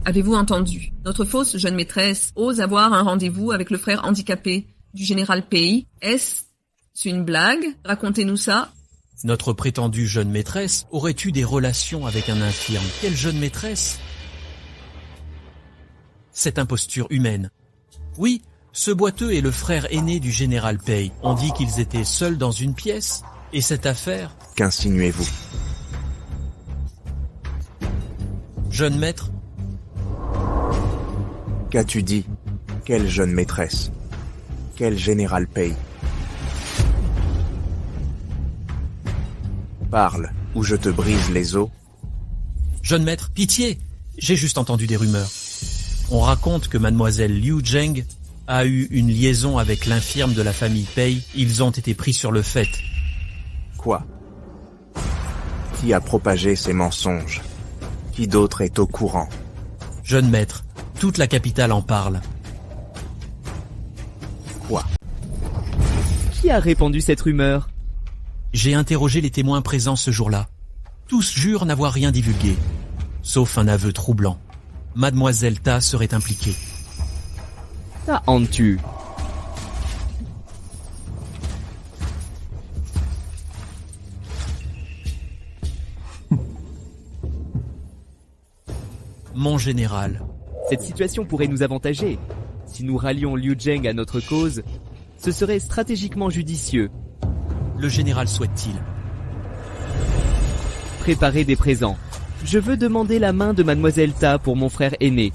Speaker 4: Avez-vous entendu? Notre fausse jeune maîtresse ose avoir un rendez-vous avec le frère handicapé du général Pei. Est-ce une blague? Racontez-nous ça.
Speaker 6: Notre prétendue jeune maîtresse aurait eu des relations avec un infirme. Quelle jeune maîtresse? Cette imposture humaine. Oui, ce boiteux est le frère aîné du général Pei. On dit qu'ils étaient seuls dans une pièce. Et cette affaire?
Speaker 1: Qu'insinuez-vous?
Speaker 6: Jeune maître?
Speaker 1: Qu'as-tu dit? Quelle jeune maîtresse? Quel général Pei? Parle, ou je te brise les os.
Speaker 6: Jeune maître, pitié! J'ai juste entendu des rumeurs. On raconte que mademoiselle Liu Zheng a eu une liaison avec l'infirme de la famille Pei. Ils ont été pris sur le fait.
Speaker 1: Quoi? Qui a propagé ces mensonges? Qui d'autre est au courant?
Speaker 6: Jeune maître, toute la capitale en parle.
Speaker 1: Quoi?
Speaker 2: Qui a répandu cette rumeur?
Speaker 6: J'ai interrogé les témoins présents ce jour-là. Tous jurent n'avoir rien divulgué, sauf un aveu troublant. Mademoiselle Ta serait impliquée.
Speaker 2: Ta hantu.
Speaker 6: Mon général.
Speaker 2: Cette situation pourrait nous avantager. Si nous rallions Liu Zheng à notre cause, ce serait stratégiquement judicieux.
Speaker 6: Le général souhaite-t-il?
Speaker 2: Préparez des présents. Je veux demander la main de Mademoiselle Ta pour mon frère aîné.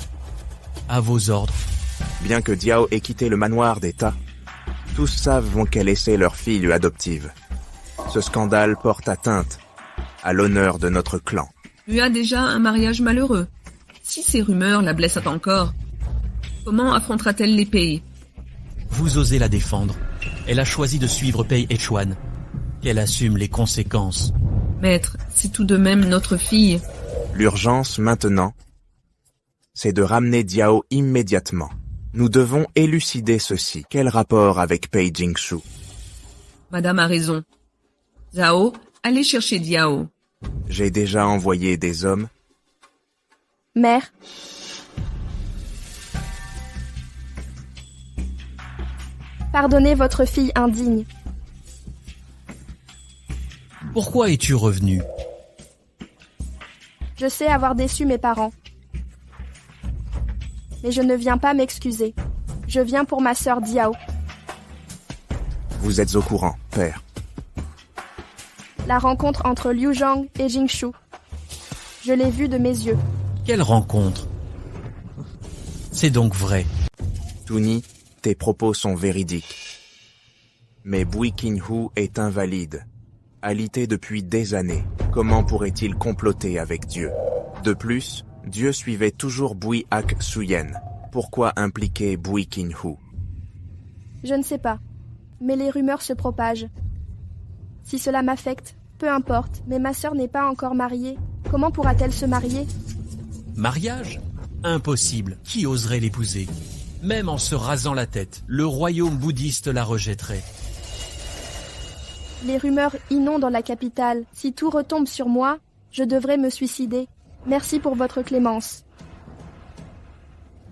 Speaker 6: À vos ordres.
Speaker 1: Bien que Diao ait quitté le manoir d'État, tous savent qu'elle essaie leur fille adoptive. Ce scandale porte atteinte à l'honneur de notre clan.
Speaker 4: Tu as déjà un mariage malheureux. Si ces rumeurs la blessent encore, comment affrontera-t-elle les Pei?
Speaker 6: Vous osez la défendre. Elle a choisi de suivre Pei Echuan. Qu'elle assume les conséquences.
Speaker 4: Maître, c'est tout de même notre fille.
Speaker 1: L'urgence maintenant, c'est de ramener Diao immédiatement. Nous devons élucider ceci. Quel rapport avec Pei Jingshu?
Speaker 4: Madame a raison. Zhao, allez chercher Diao.
Speaker 1: J'ai déjà envoyé des hommes.
Speaker 5: Mère. Pardonnez votre fille indigne.
Speaker 6: Pourquoi es-tu revenu?
Speaker 5: Je sais avoir déçu mes parents. Mais je ne viens pas m'excuser. Je viens pour ma sœur Diao.
Speaker 1: Vous êtes au courant, père.
Speaker 5: La rencontre entre Liu Zhang et Jingshu. Je l'ai vue de mes yeux.
Speaker 6: Quelle rencontre? C'est donc vrai.
Speaker 1: Tuni, tes propos sont véridiques. Mais Bui Qinghu est invalide. alité depuis des années. Comment pourrait-il comploter avec Dieu? De plus, Dieu suivait toujours Bui Ak Suyen. Pourquoi impliquer Bui Kin Hu?
Speaker 5: Je ne sais pas. Mais les rumeurs se propagent. Si cela m'affecte, peu importe, mais ma sœur n'est pas encore mariée. Comment pourra-t-elle se marier?
Speaker 6: Mariage? Impossible. Qui oserait l'épouser? Même en se rasant la tête, le royaume bouddhiste la rejetterait.
Speaker 5: Les rumeurs inondent la capitale. Si tout retombe sur moi, je devrais me suicider. Merci pour votre clémence.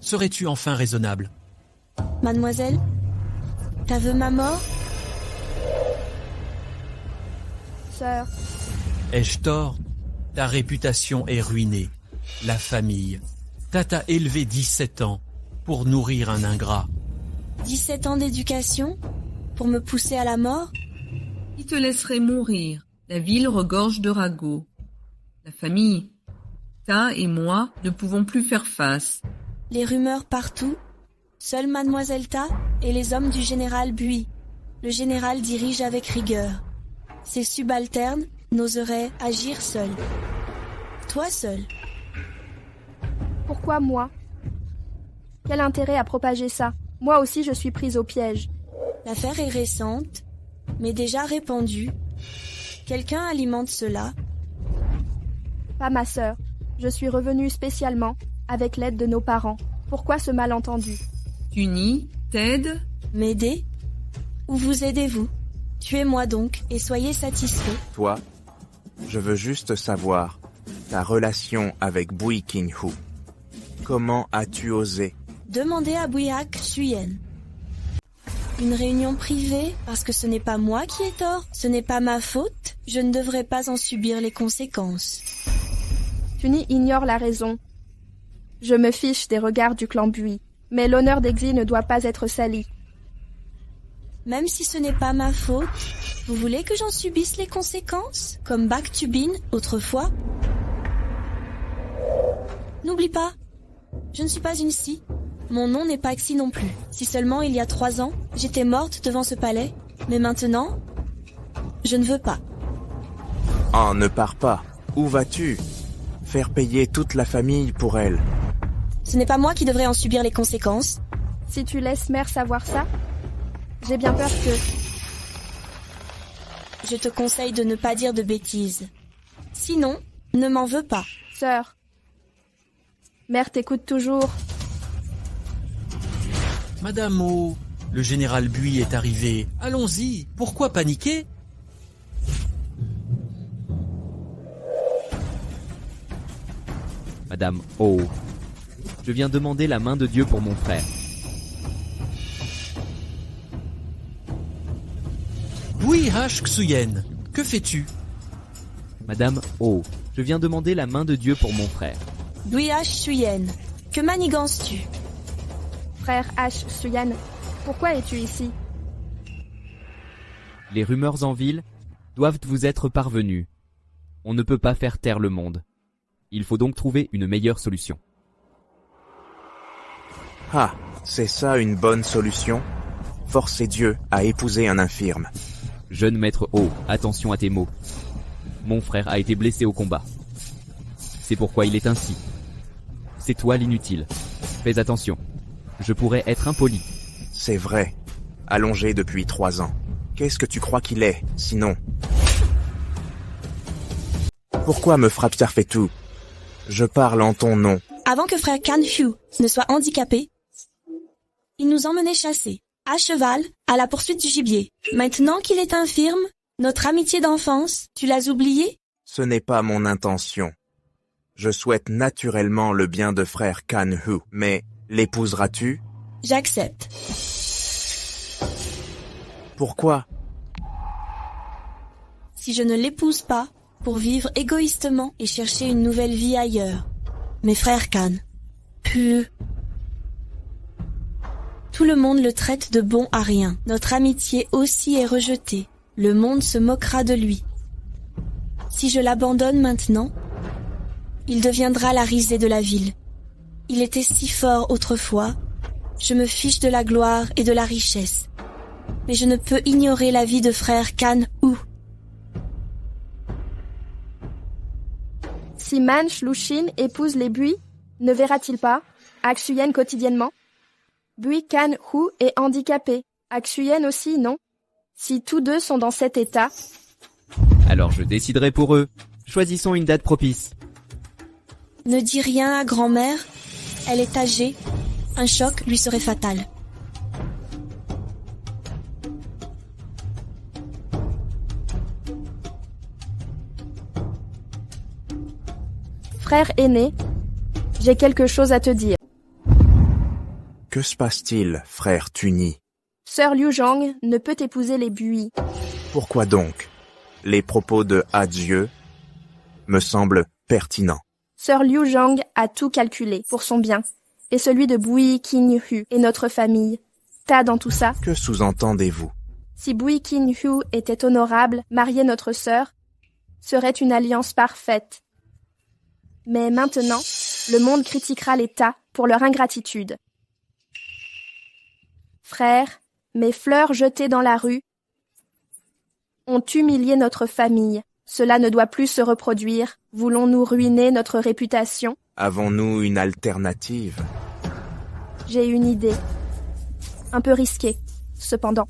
Speaker 6: Serais-tu enfin raisonnable?
Speaker 3: Mademoiselle, t'aveux ma mort?
Speaker 5: Sœur,
Speaker 6: Ai-je tort? Ta réputation est ruinée. La famille. Tata élevé 17 ans pour nourrir un ingrat.
Speaker 3: 17 ans d'éducation? Pour me pousser à la mort?
Speaker 4: Qui te laisserait mourir? La ville regorge de ragots. La famille. Ta et moi ne pouvons plus faire face.
Speaker 3: Les rumeurs partout. Seule Mademoiselle Ta et les hommes du général Bui. Le général dirige avec rigueur. Ses subalternes n'oseraient agir seuls. Toi seul.
Speaker 5: pourquoi moi? Quel intérêt à propager ça? Moi aussi je suis prise au piège.
Speaker 3: L'affaire est récente, mais déjà répandue. Quelqu'un alimente cela.
Speaker 5: Pas ma sœur. Je suis revenue spécialement, avec l'aide de nos parents. Pourquoi ce malentendu?
Speaker 4: Tuni, t'aide?
Speaker 3: M'aider? Ou vous aidez-vous? Tuez-moi donc, et soyez satisfaits.
Speaker 1: Toi, je veux juste savoir ta relation avec Bui Kin Hu. Comment as-tu osé?
Speaker 3: Demandez à Bouillac Suyen. Une réunion privée, parce que ce n'est pas moi qui ai tort, ce n'est pas ma faute, je ne devrais pas en subir les conséquences.
Speaker 5: Tuni ignore la raison. Je me fiche des regards du clan Bui, mais l'honneur d'exil ne doit pas être sali.
Speaker 3: Même si ce n'est pas ma faute, vous voulez que j'en subisse les conséquences, comme Bak Tubin autrefois? N'oublie pas, je ne suis pas une scie. Mon nom n'est pas Xi non plus. Si seulement il y a 3 ans, j'étais morte devant ce palais, mais maintenant, je ne veux pas.
Speaker 1: Oh, ne pars pas. Où vas-tu? Faire payer toute la famille pour elle.
Speaker 3: Ce n'est pas moi qui devrais en subir les conséquences.
Speaker 5: Si tu laisses mère savoir ça, j'ai bien peur que...
Speaker 3: Je te conseille de ne pas dire de bêtises. Sinon, ne m'en veux pas.
Speaker 5: Sœur, mère t'écoute toujours.
Speaker 6: Madame O, le général Bui est arrivé. Allons-y, pourquoi paniquer?
Speaker 2: Madame O, je viens demander la main de Dieu pour mon frère.
Speaker 6: Bui H. Xuyen, que fais-tu?
Speaker 2: Madame O, je viens demander la main de Dieu pour mon frère.
Speaker 3: Bouillac Suyen, que manigances-tu?
Speaker 5: Frère H. Suyan, pourquoi es-tu ici?
Speaker 2: Les rumeurs en ville doivent vous être parvenues. On ne peut pas faire taire le monde. Il faut donc trouver une meilleure solution.
Speaker 1: Ah, c'est ça une bonne solution? Forcer Dieu à épouser un infirme.
Speaker 2: Jeune maître O, attention à tes mots. Mon frère a été blessé au combat. C'est pourquoi il est ainsi. C'est toi l'inutile. Fais attention. Je pourrais être impoli.
Speaker 1: C'est vrai. Allongé depuis 3 ans. Qu'est-ce que tu crois qu'il est, sinon? Pourquoi me frappes-tu? Je parle en ton nom.
Speaker 3: Avant que frère Kan Hu ne soit handicapé, il nous emmenait chasser, à cheval, à la poursuite du gibier. Maintenant qu'il est infirme, notre amitié d'enfance, tu l'as oubliée?
Speaker 1: Ce n'est pas mon intention. Je souhaite naturellement le bien de frère Kan Hu, mais l'épouseras-tu?
Speaker 3: J'accepte.
Speaker 1: Pourquoi?
Speaker 3: Si je ne l'épouse pas, pour vivre égoïstement et chercher une nouvelle vie ailleurs. Mes frères Kan, Hu... Tout le monde le traite de bon à rien. Notre amitié aussi est rejetée. Le monde se moquera de lui. Si je l'abandonne maintenant, il deviendra la risée de la ville. Il était si fort autrefois. Je me fiche de la gloire et de la richesse. Mais je ne peux ignorer la vie de frère Kan Hu.
Speaker 5: Si Manch Lushin épouse les Bui, ne verra-t-il pas Aksuyen quotidiennement? Bui Kan Hu est handicapé. Aksuyen aussi, non? Si tous deux sont dans cet état,
Speaker 2: Alors je déciderai pour eux. Choisissons une date propice.
Speaker 3: Ne dis rien à grand-mère. Elle est âgée. Un choc lui serait fatal.
Speaker 5: frère aîné, j'ai quelque chose à te dire.
Speaker 1: Que se passe-t-il, frère Tuni?
Speaker 5: Sœur Liu Zhang ne peut épouser les Bui.
Speaker 1: Pourquoi donc? Les propos de Adieu me semblent pertinents.
Speaker 5: Sœur Liu Zhang a tout calculé pour son bien, et celui de Bui Qinhu et notre famille. T'as dans tout ça?
Speaker 1: Que sous-entendez-vous?
Speaker 5: Si Bui Qinhu était honorable, marier notre sœur serait une alliance parfaite. Mais maintenant, le monde critiquera l'État pour leur ingratitude. Frères, mes fleurs jetées dans la rue ont humilié notre famille. Cela ne doit plus se reproduire. Voulons-nous ruiner notre réputation?
Speaker 1: Avons-nous une alternative?
Speaker 5: J'ai une idée. Un peu risquée, cependant.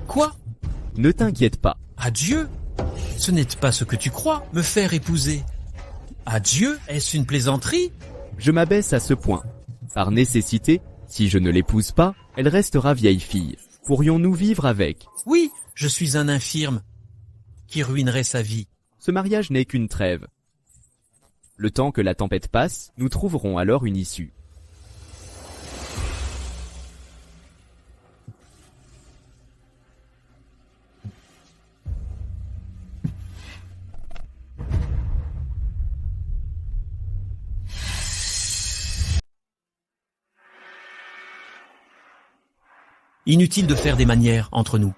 Speaker 6: Quoi?
Speaker 2: Ne t'inquiète pas.
Speaker 6: Adieu? Ce n'est pas ce que tu crois, me faire épouser. Adieu? Est-ce une plaisanterie?
Speaker 2: Je m'abaisse à ce point. Par nécessité, si je ne l'épouse pas, elle restera vieille fille. Pourrions-nous vivre avec?
Speaker 6: Oui, je suis un infirme qui ruinerait sa vie.
Speaker 2: Ce mariage n'est qu'une trêve. Le temps que la tempête passe, nous trouverons alors une issue.
Speaker 6: Inutile de faire des manières entre nous.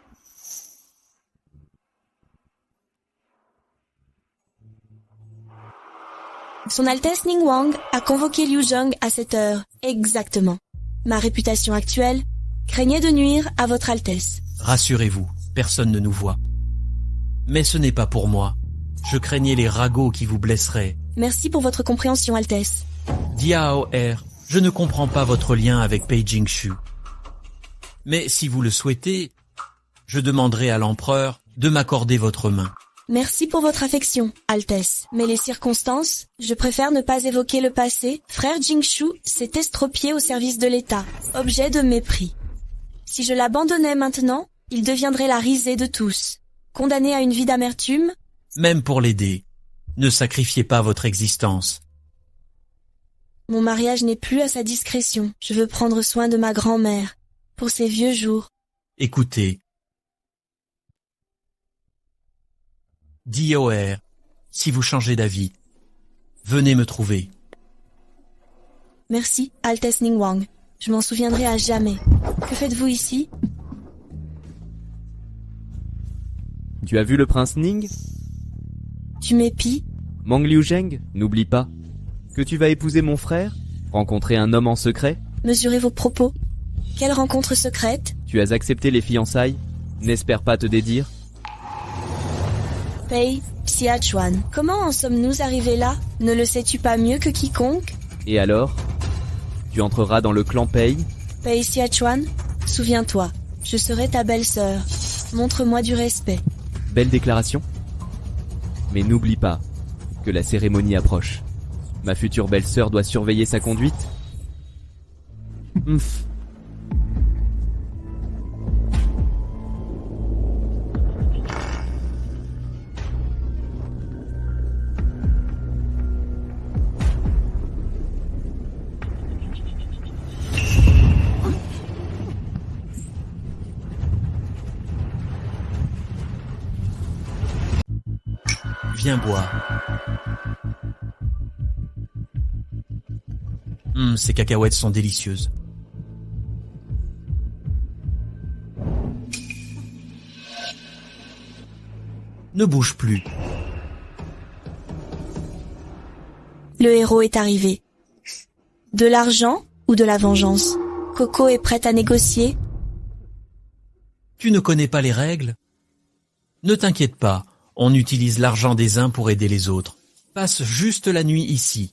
Speaker 3: Son Altesse Ning Wang a convoqué Liu Zhang à cette heure, exactement. Ma réputation actuelle craignait de nuire à votre Altesse.
Speaker 6: Rassurez-vous, personne ne nous voit. Mais ce n'est pas pour moi. Je craignais les ragots qui vous blesseraient.
Speaker 3: Merci pour votre compréhension, Altesse.
Speaker 6: Diao Er, je ne comprends pas votre lien avec Pei Jingshu. Mais si vous le souhaitez, je demanderai à l'empereur de m'accorder votre main.
Speaker 3: Merci pour votre affection, Altesse. Mais les circonstances, je préfère ne pas évoquer le passé. Frère Jingshu s'est estropié au service de l'État, objet de mépris. Si je l'abandonnais maintenant, il deviendrait la risée de tous. Condamné à une vie d'amertume,
Speaker 6: Même pour l'aider, ne sacrifiez pas votre existence.
Speaker 3: mon mariage n'est plus à sa discrétion. Je veux prendre soin de ma grand-mère, pour ses vieux jours.
Speaker 6: Écoutez. Dioer, si vous changez d'avis, venez me trouver.
Speaker 3: Merci, Altesse Ning Wang. Je m'en souviendrai à jamais. Que faites-vous ici?
Speaker 2: Tu as vu le prince Ning?
Speaker 3: Tu m'épies?
Speaker 2: Mang Liu Zheng, n'oublie pas. Que tu vas épouser mon frère? Rencontrer un homme en secret?
Speaker 3: Mesurez vos propos. Quelle rencontre secrète?
Speaker 2: Tu as accepté les fiançailles? N'espère pas te dédire?
Speaker 3: Pei Xiachuan. Comment en sommes-nous arrivés là? Ne le sais-tu pas mieux que quiconque?
Speaker 2: Et alors? Tu entreras dans le clan Pei?
Speaker 3: Pei Xiachuan, souviens-toi, je serai ta belle-sœur. Montre-moi du respect.
Speaker 2: Belle déclaration. Mais n'oublie pas que la cérémonie approche. Ma future belle-sœur doit surveiller sa conduite. Mph.
Speaker 6: Viens boire. Ces cacahuètes sont délicieuses. Ne bouge plus.
Speaker 3: Le héros est arrivé. De l'argent ou de la vengeance? Coco est prête à négocier.
Speaker 6: Tu ne connais pas les règles? Ne t'inquiète pas, on utilise l'argent des uns pour aider les autres. Passe juste la nuit ici,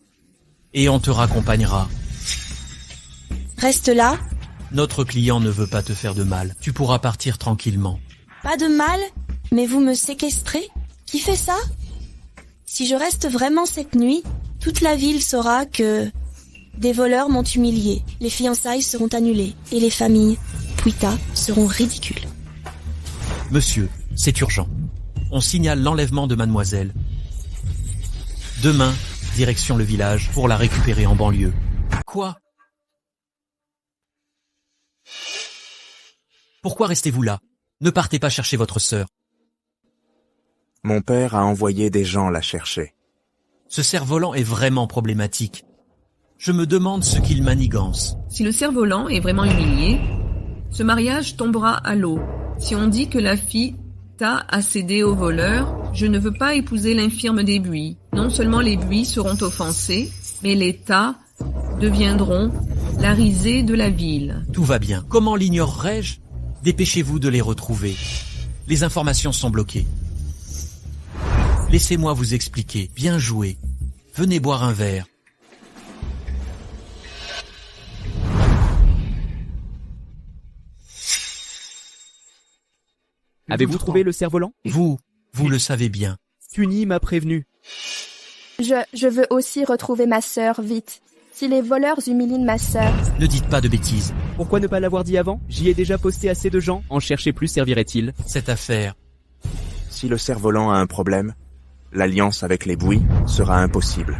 Speaker 6: et on te raccompagnera.
Speaker 3: Reste là.
Speaker 6: Notre client ne veut pas te faire de mal. Tu pourras partir tranquillement.
Speaker 3: Pas de mal, mais vous me séquestrez? Qui fait ça? Si je reste vraiment cette nuit, toute la ville saura que des voleurs m'ont humilié. Les fiançailles seront annulées et les familles Puita seront ridicules.
Speaker 6: Monsieur, c'est urgent. On signale l'enlèvement de mademoiselle. Demain, direction le village pour la récupérer en banlieue. Quoi? Pourquoi restez-vous là? Ne partez pas chercher votre sœur.
Speaker 1: Mon père a envoyé des gens la chercher.
Speaker 6: Ce cerf-volant est vraiment problématique. Je me demande ce qu'il manigance.
Speaker 4: Si le cerf-volant est vraiment humilié, ce mariage tombera à l'eau. Si on dit que la fille Ta a cédé aux voleurs, je ne veux pas épouser l'infirme des Buis. Non seulement les Buis seront offensés, mais les Ta deviendront la risée de la ville.
Speaker 6: Tout va bien. Comment l'ignorerais-je? Dépêchez-vous de les retrouver. Les informations sont bloquées. Laissez-moi vous expliquer. Bien joué. Venez boire un verre.
Speaker 2: Avez-vous trouvé le cerf-volant?
Speaker 6: Vous le savez bien.
Speaker 2: Tuni m'a prévenu.
Speaker 5: Je veux aussi retrouver ma sœur, vite. Si les voleurs humilient ma sœur...
Speaker 6: Ne dites pas de bêtises.
Speaker 2: Pourquoi ne pas l'avoir dit avant? J'y ai déjà posté assez de gens. En chercher plus servirait-il?
Speaker 6: Cette affaire...
Speaker 1: Si le cerf-volant a un problème, l'alliance avec les Buis sera impossible.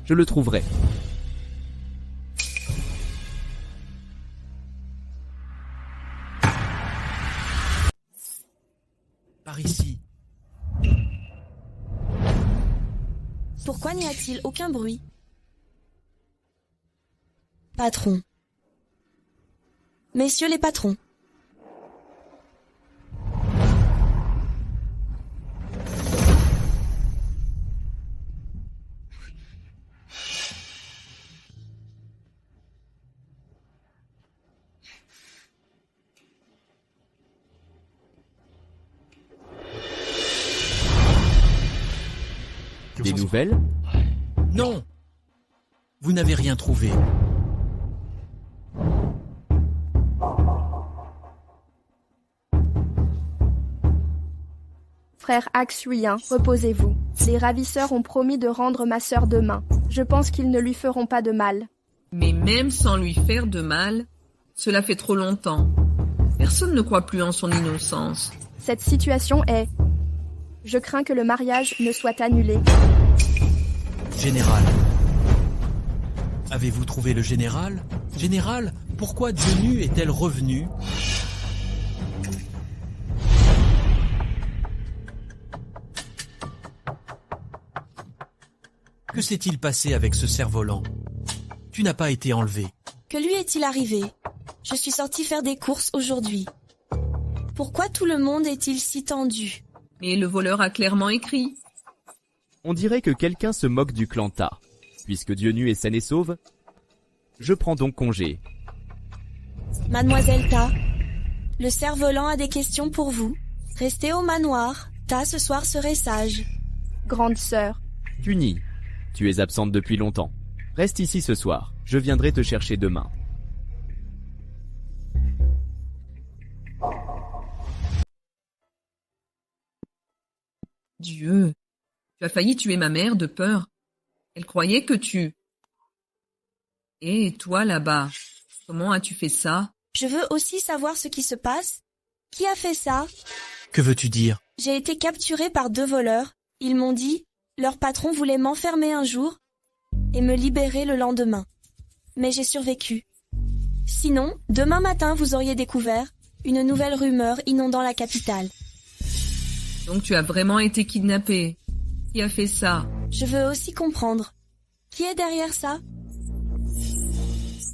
Speaker 2: Je le trouverai.
Speaker 6: Par ici.
Speaker 3: Pourquoi n'y a-t-il aucun bruit? Patron. Messieurs les patrons.
Speaker 2: Des nouvelles?
Speaker 6: Non! Vous n'avez rien trouvé.
Speaker 5: Frère Axuien, reposez-vous. Les ravisseurs ont promis de rendre ma sœur demain. Je pense qu'ils ne lui feront pas de mal.
Speaker 4: Mais même sans lui faire de mal, cela fait trop longtemps. Personne ne croit plus en son innocence.
Speaker 5: Cette situation est... Je crains que le mariage ne soit annulé.
Speaker 6: Général. Avez-vous trouvé le général? Général, pourquoi Dieu est-elle revenue? Que s'est-il passé avec ce cerf-volant? Tu n'as pas été enlevé.
Speaker 3: Que lui est-il arrivé? Je suis sortie faire des courses aujourd'hui. Pourquoi tout le monde est-il si tendu?
Speaker 4: Mais le voleur a clairement écrit.
Speaker 2: On dirait que quelqu'un se moque du clan Ta. Puisque Dieu nu est saine et sauve, je prends donc congé.
Speaker 3: Mademoiselle Ta, le cerf-volant a des questions pour vous. Restez au manoir. Ta ce soir serait sage.
Speaker 5: Grande sœur.
Speaker 2: Tuni, tu es absente depuis longtemps. Reste ici ce soir. Je viendrai te chercher demain.
Speaker 4: Dieu, tu as failli tuer ma mère de peur. Elle croyait que tu... Et toi là-bas, comment as-tu fait ça?
Speaker 3: Je veux aussi savoir ce qui se passe. Qui a fait ça?
Speaker 6: Que veux-tu dire?
Speaker 3: J'ai été capturée par 2 voleurs. Ils m'ont dit, leur patron voulait m'enfermer un jour et me libérer le lendemain. Mais j'ai survécu. Sinon, demain matin vous auriez découvert une nouvelle rumeur inondant la capitale.
Speaker 4: Donc tu as vraiment été kidnappée. Qui a fait ça?
Speaker 3: Je veux aussi comprendre. Qui est derrière ça?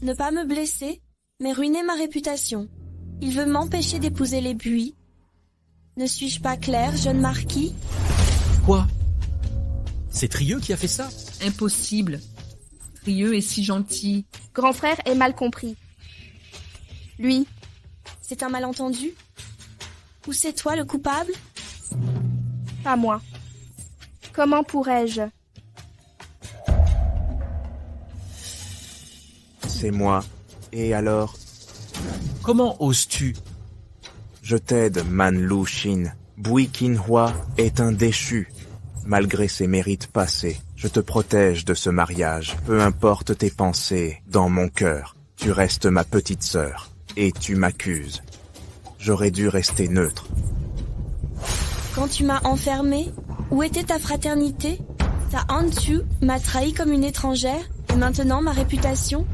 Speaker 3: Ne pas me blesser, mais ruiner ma réputation. Il veut m'empêcher d'épouser les Buis. Ne suis-je pas clair, jeune marquis?
Speaker 6: Quoi? C'est Trieux qui a fait ça?
Speaker 4: Impossible. Trieux est si gentil.
Speaker 5: Grand frère est mal compris. Lui,
Speaker 3: C'est un malentendu? Ou c'est toi le coupable?
Speaker 5: pas moi. Comment pourrais-je?
Speaker 1: C'est moi. Et alors?
Speaker 6: Comment oses-tu?
Speaker 1: Je t'aide, Man Lu Shin. Bui Qin Hua est un déchu. Malgré ses mérites passés, je te protège de ce mariage. Peu importe tes pensées, dans mon cœur, tu restes ma petite sœur. Et tu m'accuses. J'aurais dû rester neutre.
Speaker 3: Quand tu m'as enfermé, où était ta fraternité? Ta Hantu m'a trahi comme une étrangère, et maintenant ma réputation?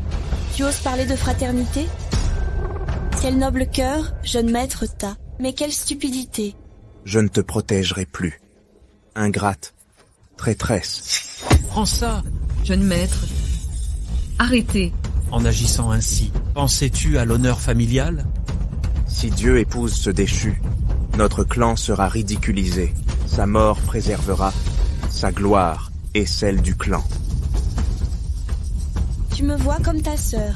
Speaker 3: Tu oses parler de fraternité? Quel noble cœur, jeune maître t'as, mais quelle stupidité!
Speaker 1: Je ne te protégerai plus. Ingrate. Traîtresse.
Speaker 6: Prends ça!
Speaker 4: Jeune maître. Arrêtez.
Speaker 6: En agissant ainsi, pensais-tu à l'honneur familial?
Speaker 1: Si Dieu épouse ce déchu, notre clan sera ridiculisé. Sa mort préservera sa gloire et celle du clan.
Speaker 3: Tu me vois comme ta sœur,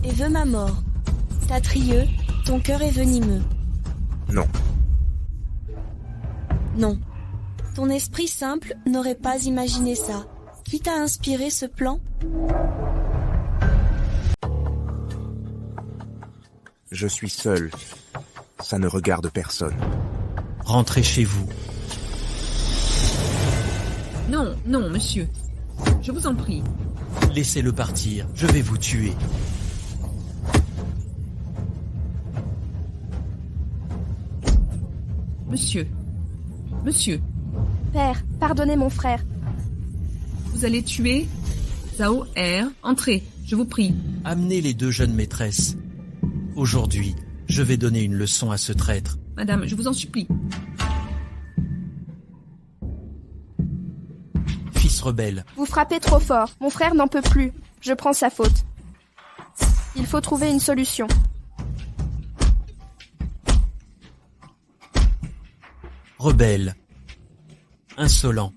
Speaker 3: et veux ma mort. Ta Trieux, ton cœur est venimeux.
Speaker 1: Non.
Speaker 3: Non. Ton esprit simple n'aurait pas imaginé ça. Qui t'a inspiré ce plan?
Speaker 1: Je suis seul. Ça ne regarde personne.
Speaker 6: Rentrez chez vous.
Speaker 4: Non, non, monsieur. Je vous en prie.
Speaker 6: Laissez-le partir, je vais vous tuer.
Speaker 4: Monsieur. Monsieur,
Speaker 5: Père, pardonnez mon frère.
Speaker 4: vous allez tuer Zhao Er. Entrez, je vous prie.
Speaker 6: Amenez les deux jeunes maîtresses. Aujourd'hui, je vais donner une leçon à ce traître.
Speaker 4: Madame, je vous en supplie.
Speaker 6: Fils rebelle,
Speaker 5: Vous frappez trop fort. Mon frère n'en peut plus. Je prends sa faute. Il faut trouver une solution.
Speaker 6: rebelle, insolent.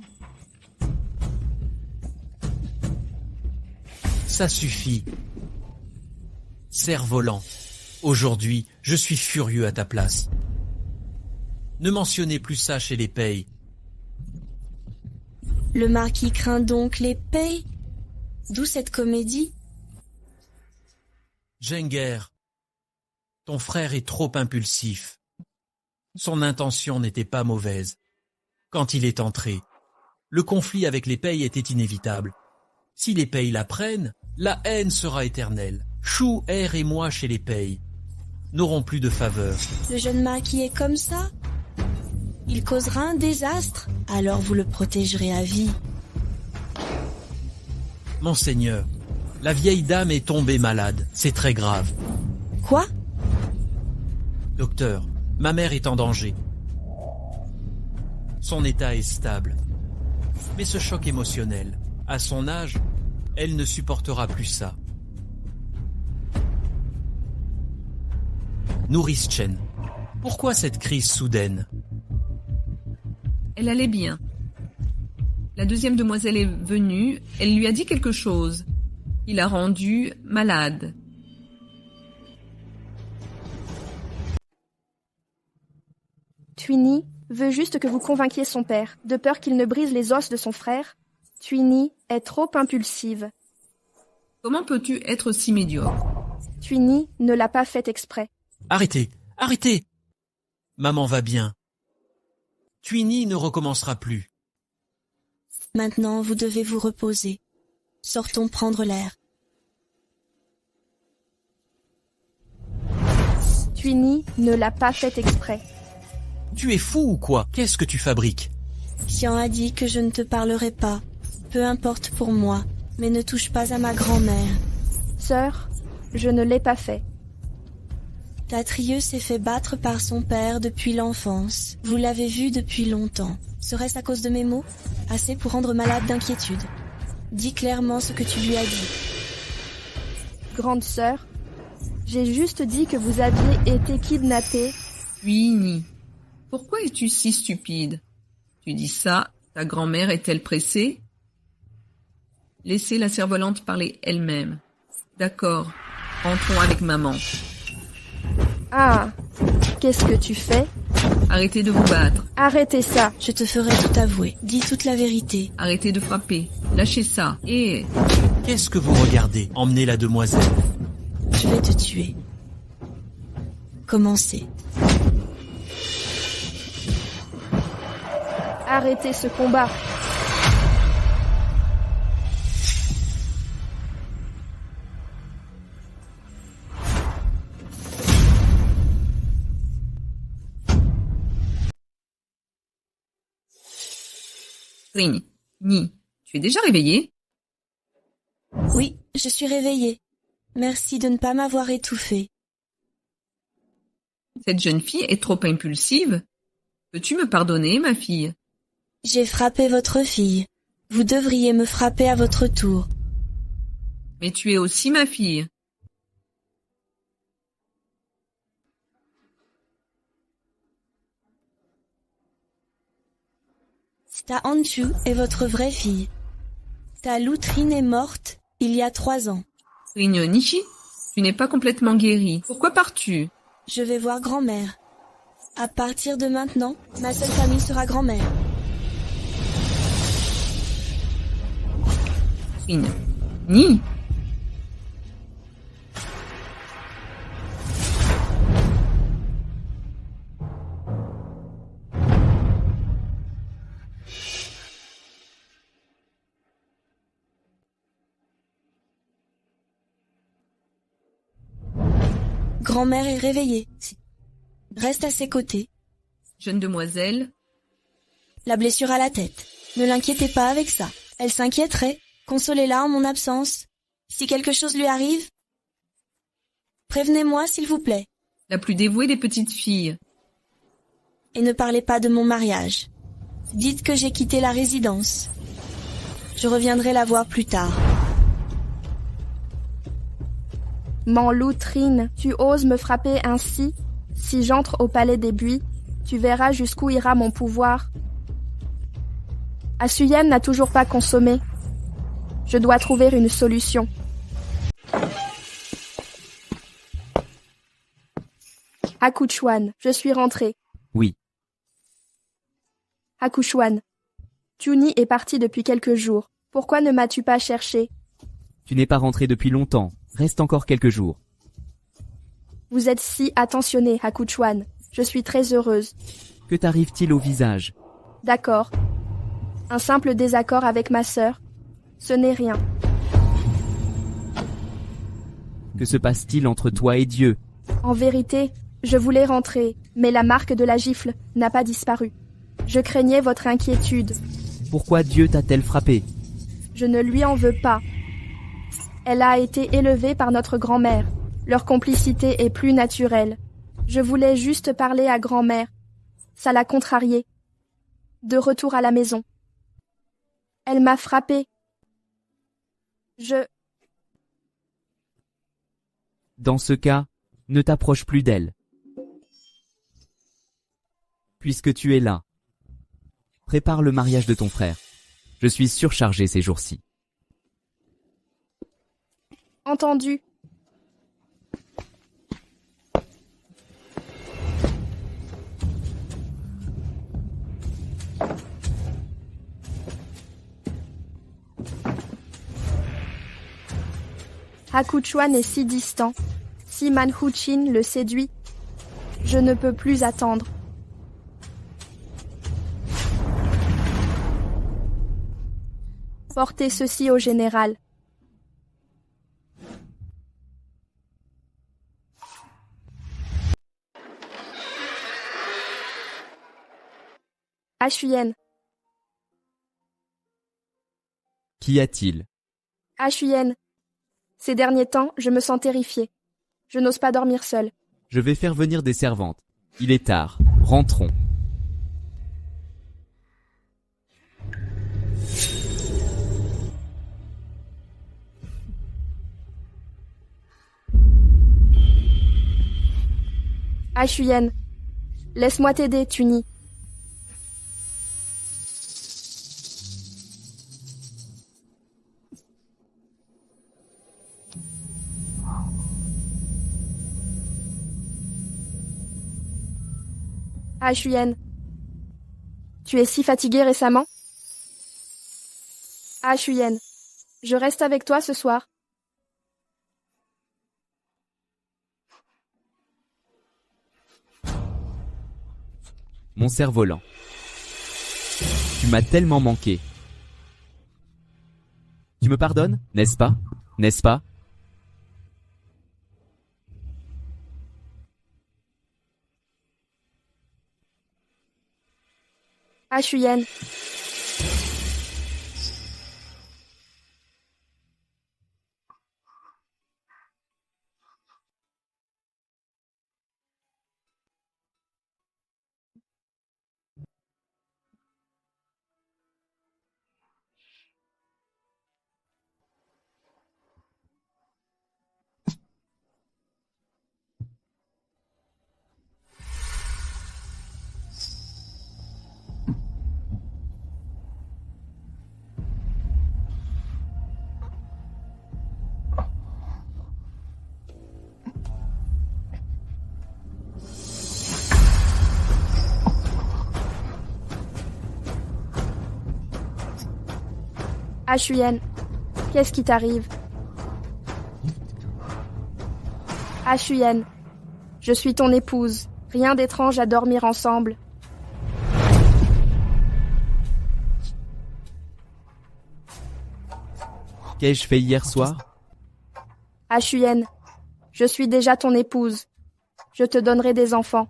Speaker 6: Ça suffit. Cerf-volant, aujourd'hui, je suis furieux à ta place. Ne mentionnez plus ça chez les payes.
Speaker 3: Le marquis craint donc les payes? D'où cette comédie?
Speaker 6: Jenger, ton frère est trop impulsif. Son intention n'était pas mauvaise. Quand il est entré, le conflit avec les payes était inévitable. Si les payes l'apprennent, la haine sera éternelle. Chou, Er et moi chez les payes n'aurons plus de faveur.
Speaker 3: Le jeune marquis est comme ça? Il causera un désastre? Alors vous le protégerez à vie.
Speaker 6: Monseigneur, la vieille dame est tombée malade. C'est très grave.
Speaker 3: Quoi?
Speaker 6: Docteur, ma mère est en danger. Son état est stable. Mais ce choc émotionnel, à son âge, elle ne supportera plus ça. Nourrice Chen, pourquoi cette crise soudaine?
Speaker 4: Elle allait bien. La deuxième demoiselle est venue, elle lui a dit quelque chose. Il l'a rendue malade.
Speaker 5: Twinny veut juste que vous convainquiez son père, de peur qu'il ne brise les os de son frère. Twinny est trop impulsive.
Speaker 4: Comment peux-tu être si médiocre?
Speaker 5: Twinny ne l'a pas fait exprès.
Speaker 6: Arrêtez, arrêtez! Maman va bien. Twinny ne recommencera plus.
Speaker 3: Maintenant, vous devez vous reposer. Sortons prendre l'air.
Speaker 5: Twinny ne l'a pas fait exprès.
Speaker 6: Tu es fou ou quoi? Qu'est-ce que tu fabriques?
Speaker 3: Xian a dit que je ne te parlerai pas. Peu importe pour moi, mais ne touche pas à ma grand-mère.
Speaker 5: Sœur, je ne l'ai pas fait.
Speaker 3: Ta Trieux s'est fait battre par son père depuis l'enfance. Vous l'avez vu depuis longtemps. Serait-ce à cause de mes mots? Assez pour rendre malade d'inquiétude. Dis clairement ce que tu lui as dit.
Speaker 5: Grande sœur, j'ai juste dit que vous aviez été kidnappée.
Speaker 4: Twinny, pourquoi es-tu si stupide? Tu dis ça, ta grand-mère est-elle pressée? Laissez la cerf-volante parler elle-même. D'accord, rentrons avec maman.
Speaker 5: Ah, qu'est-ce que tu fais?
Speaker 4: Arrêtez de vous battre.
Speaker 5: Arrêtez ça.
Speaker 3: Je te ferai tout avouer. Dis toute la vérité.
Speaker 4: Arrêtez de frapper. Lâchez ça. Et
Speaker 6: Qu'est-ce que vous regardez? Emmenez la demoiselle.
Speaker 3: Je vais te tuer. Commencez.
Speaker 5: Arrêtez ce combat.
Speaker 4: Ring, Ni, tu es déjà réveillé?
Speaker 3: Oui, je suis réveillée. Merci de ne pas m'avoir étouffée.
Speaker 4: Cette jeune fille est trop impulsive. Peux-tu me pardonner, ma fille?
Speaker 3: J'ai frappé votre fille. Vous devriez me frapper à votre tour.
Speaker 4: Mais tu es aussi ma fille.
Speaker 3: Ta Anju est votre vraie fille. Ta Loutrine est morte il y a 3 ans.
Speaker 4: Ring Nishi, tu n'es pas complètement guérie. Pourquoi pars-tu?
Speaker 3: Je vais voir grand-mère. À partir de maintenant, ma seule famille sera grand-mère.
Speaker 4: Ring, Ni.
Speaker 3: Grand-mère est réveillée. Reste à ses côtés.
Speaker 4: Jeune demoiselle,
Speaker 3: La blessure à la tête. Ne l'inquiétez pas avec ça. Elle s'inquiéterait. Consolez-la en mon absence. Si quelque chose lui arrive, prévenez-moi s'il vous plaît.
Speaker 4: la plus dévouée des petites filles.
Speaker 3: Et ne parlez pas de mon mariage. Dites que j'ai quitté la résidence. Je reviendrai la voir plus tard.
Speaker 5: Loutrine, tu oses me frapper ainsi? Si j'entre au palais des buis, tu verras jusqu'où ira mon pouvoir. Asuyen n'a toujours pas consommé. Je dois trouver une solution. Hakuchuan, je suis rentrée.
Speaker 2: Oui.
Speaker 5: Hakuchuan, Tuni est parti depuis quelques jours. Pourquoi ne m'as-tu pas cherché?
Speaker 2: Tu n'es pas rentré depuis longtemps. Reste encore quelques jours.
Speaker 5: Vous êtes si attentionné, Hakuchuan. Je suis très heureuse.
Speaker 2: Que t'arrive-t-il au visage?
Speaker 5: D'accord. Un simple désaccord avec ma sœur. Ce n'est rien.
Speaker 2: Que se passe-t-il entre toi et Dieu?
Speaker 5: En vérité, je voulais rentrer, mais la marque de la gifle n'a pas disparu. Je craignais votre inquiétude.
Speaker 2: Pourquoi Dieu t'a-t-elle frappé?
Speaker 5: Je ne lui en veux pas. Elle a été élevée par notre grand-mère. Leur complicité est plus naturelle. Je voulais juste parler à grand-mère. Ça l'a contrariée. De retour à la maison. Elle m'a frappée.
Speaker 2: Dans ce cas, ne t'approche plus d'elle. Puisque tu es là, prépare le mariage de ton frère. Je suis surchargé ces jours-ci.
Speaker 5: Entendu. Hakuchuan est si distant. Si Manhuchin le séduit, je ne peux plus attendre. Portez ceci au général. Ashuyen,
Speaker 2: Qu'y a-t-il?
Speaker 5: Ashuyen. Ces derniers temps, je me sens terrifiée. Je n'ose pas dormir seule.
Speaker 2: Je vais faire venir des servantes. Il est tard. Rentrons.
Speaker 5: Ashuyen, laisse-moi t'aider, Tuni. Ah, Chuyen. Tu es si fatigué récemment? Ah, Chuyen. Je reste avec toi ce soir.
Speaker 2: Mon cerf-volant. Tu m'as tellement manqué. Tu me pardonnes, n'est-ce pas? N'est-ce pas?
Speaker 5: Ah, Chuyen. Ah, Chuyen. Qu'est-ce qui t'arrive? Ah, Chuyen. Je suis ton épouse. Rien d'étrange à dormir ensemble.
Speaker 2: Qu'ai-je fait hier soir?
Speaker 5: Ah, Chuyen. Je suis déjà ton épouse. Je te donnerai des enfants.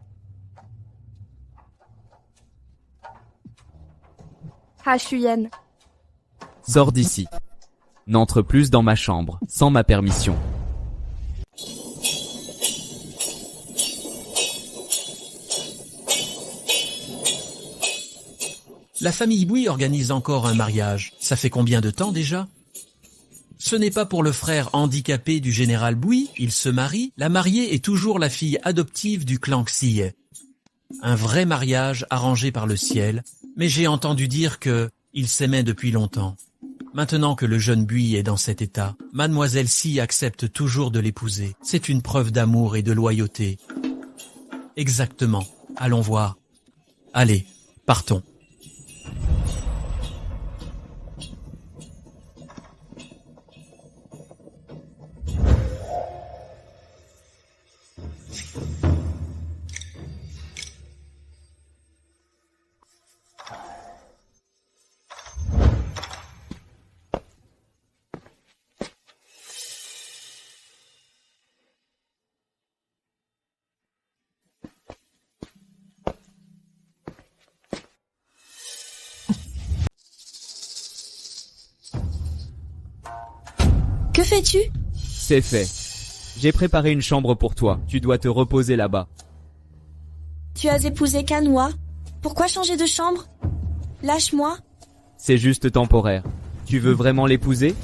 Speaker 5: Ah, Chuyen.
Speaker 2: Sors d'ici. N'entre plus dans ma chambre, sans ma permission.
Speaker 6: La famille Bouy organise encore un mariage. Ça fait combien de temps déjà? Ce n'est pas pour le frère handicapé du général Bouy, il se marie. La mariée est toujours la fille adoptive du clan Xie. Un vrai mariage arrangé par le ciel, mais j'ai entendu dire que ils s'aimaient depuis longtemps. Maintenant que le jeune Bouy est dans cet état, mademoiselle Si accepte toujours de l'épouser. C'est une preuve d'amour et de loyauté. Exactement. Allons voir. Allez, partons.
Speaker 3: Que fais-tu?
Speaker 2: C'est fait. J'ai préparé une chambre pour toi. Tu dois te reposer là-bas.
Speaker 3: Tu as épousé Kanhua. Pourquoi changer de chambre? Lâche-moi.
Speaker 2: C'est juste temporaire. Tu veux vraiment l'épouser?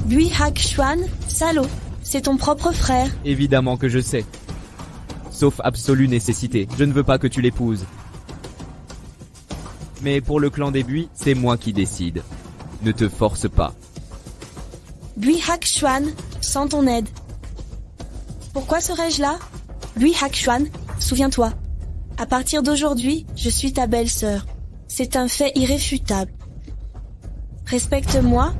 Speaker 3: Bui Hak Xuan, salaud. C'est ton propre frère.
Speaker 2: Évidemment que je sais. Sauf absolue nécessité. Je ne veux pas que tu l'épouses. Mais pour le clan des Buis, c'est moi qui décide. Ne te force pas.
Speaker 3: Bui Hak Xuan, sans ton aide. Pourquoi serais-je là? Bui Hak Xuan, souviens-toi. À partir d'aujourd'hui, je suis ta belle-sœur. C'est un fait irréfutable. Respecte-moi.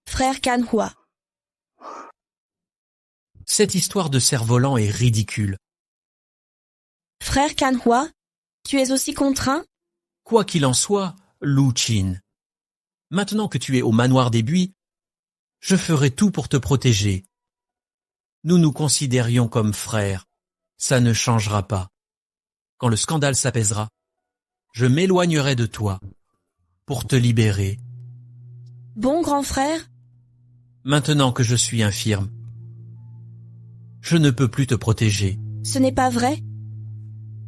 Speaker 3: Frère Kanhua.
Speaker 6: Cette histoire de cerf-volant est ridicule.
Speaker 3: Frère Kanhua, tu es aussi contraint?
Speaker 6: Quoi qu'il en soit, Lu Qin, maintenant que tu es au manoir des Buis, je ferai tout pour te protéger. Nous nous considérions comme frères. Ça ne changera pas. Quand le scandale s'apaisera, je m'éloignerai de toi pour te libérer.
Speaker 3: Bon grand frère,
Speaker 6: Maintenant que je suis infirme, je ne peux plus te protéger.
Speaker 3: ce n'est pas vrai.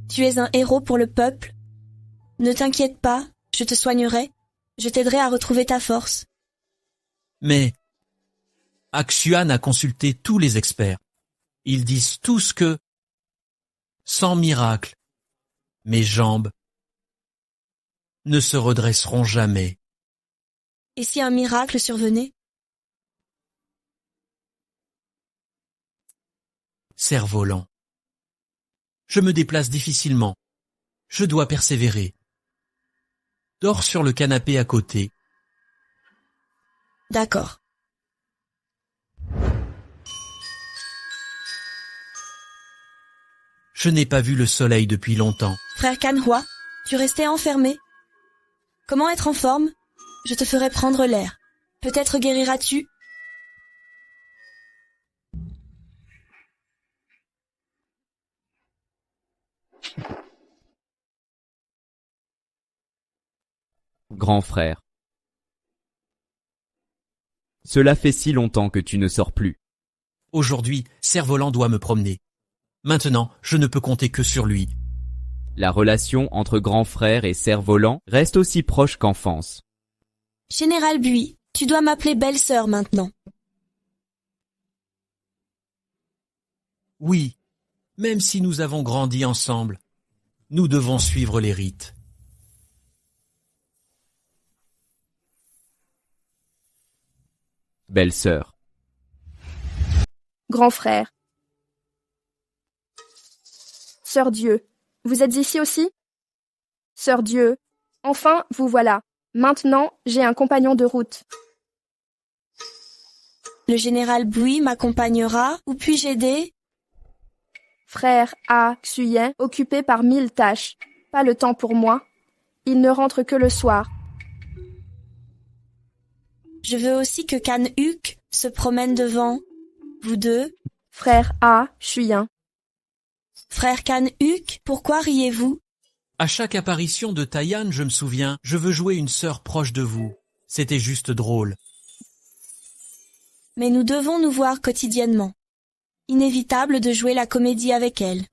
Speaker 3: Tu es un héros pour le peuple. Ne t'inquiète pas, je te soignerai. Je t'aiderai à retrouver ta force.
Speaker 6: Mais Axuan a consulté tous les experts. Ils disent tous que, sans miracle, Mes jambes ne se redresseront jamais.
Speaker 3: Et si un miracle survenait?
Speaker 6: Cerf-volant. Je me déplace difficilement. Je dois persévérer. Dors sur le canapé à côté.
Speaker 3: D'accord.
Speaker 6: Je n'ai pas vu le soleil depuis longtemps.
Speaker 3: Frère Canhua, tu restais enfermé. Comment être en forme? Je te ferai prendre l'air. Peut-être guériras-tu?
Speaker 2: Grand frère. Cela fait si longtemps que tu ne sors plus.
Speaker 6: Aujourd'hui, Cerf-volant doit me promener. Maintenant, je ne peux compter que sur lui.
Speaker 2: La relation entre grand frère et cerf-volant reste aussi proche qu'enfance.
Speaker 3: Général Bui, tu dois m'appeler belle-sœur maintenant.
Speaker 6: Oui, même si nous avons grandi ensemble, nous devons suivre les rites.
Speaker 2: Belle-sœur.
Speaker 5: Grand frère. Sœur Dieu, vous êtes ici aussi? Sœur Dieu, enfin, vous voilà. Maintenant, j'ai un compagnon de route.
Speaker 3: Le général Bui m'accompagnera. Où puis-je aider?
Speaker 5: Frère A. Xuyen, occupé par 1000 tâches. Pas le temps pour moi. Il ne rentre que le soir.
Speaker 3: Je veux aussi que Kan-Huk se promène devant. Vous deux?
Speaker 5: Frère A. Xuyen.
Speaker 3: Frère Kan-Huk, pourquoi riez-vous?
Speaker 6: À chaque apparition de Taiyan, je me souviens, je veux jouer une sœur proche de vous. C'était juste drôle.
Speaker 3: Mais nous devons nous voir quotidiennement. Inévitable de jouer la comédie avec elle.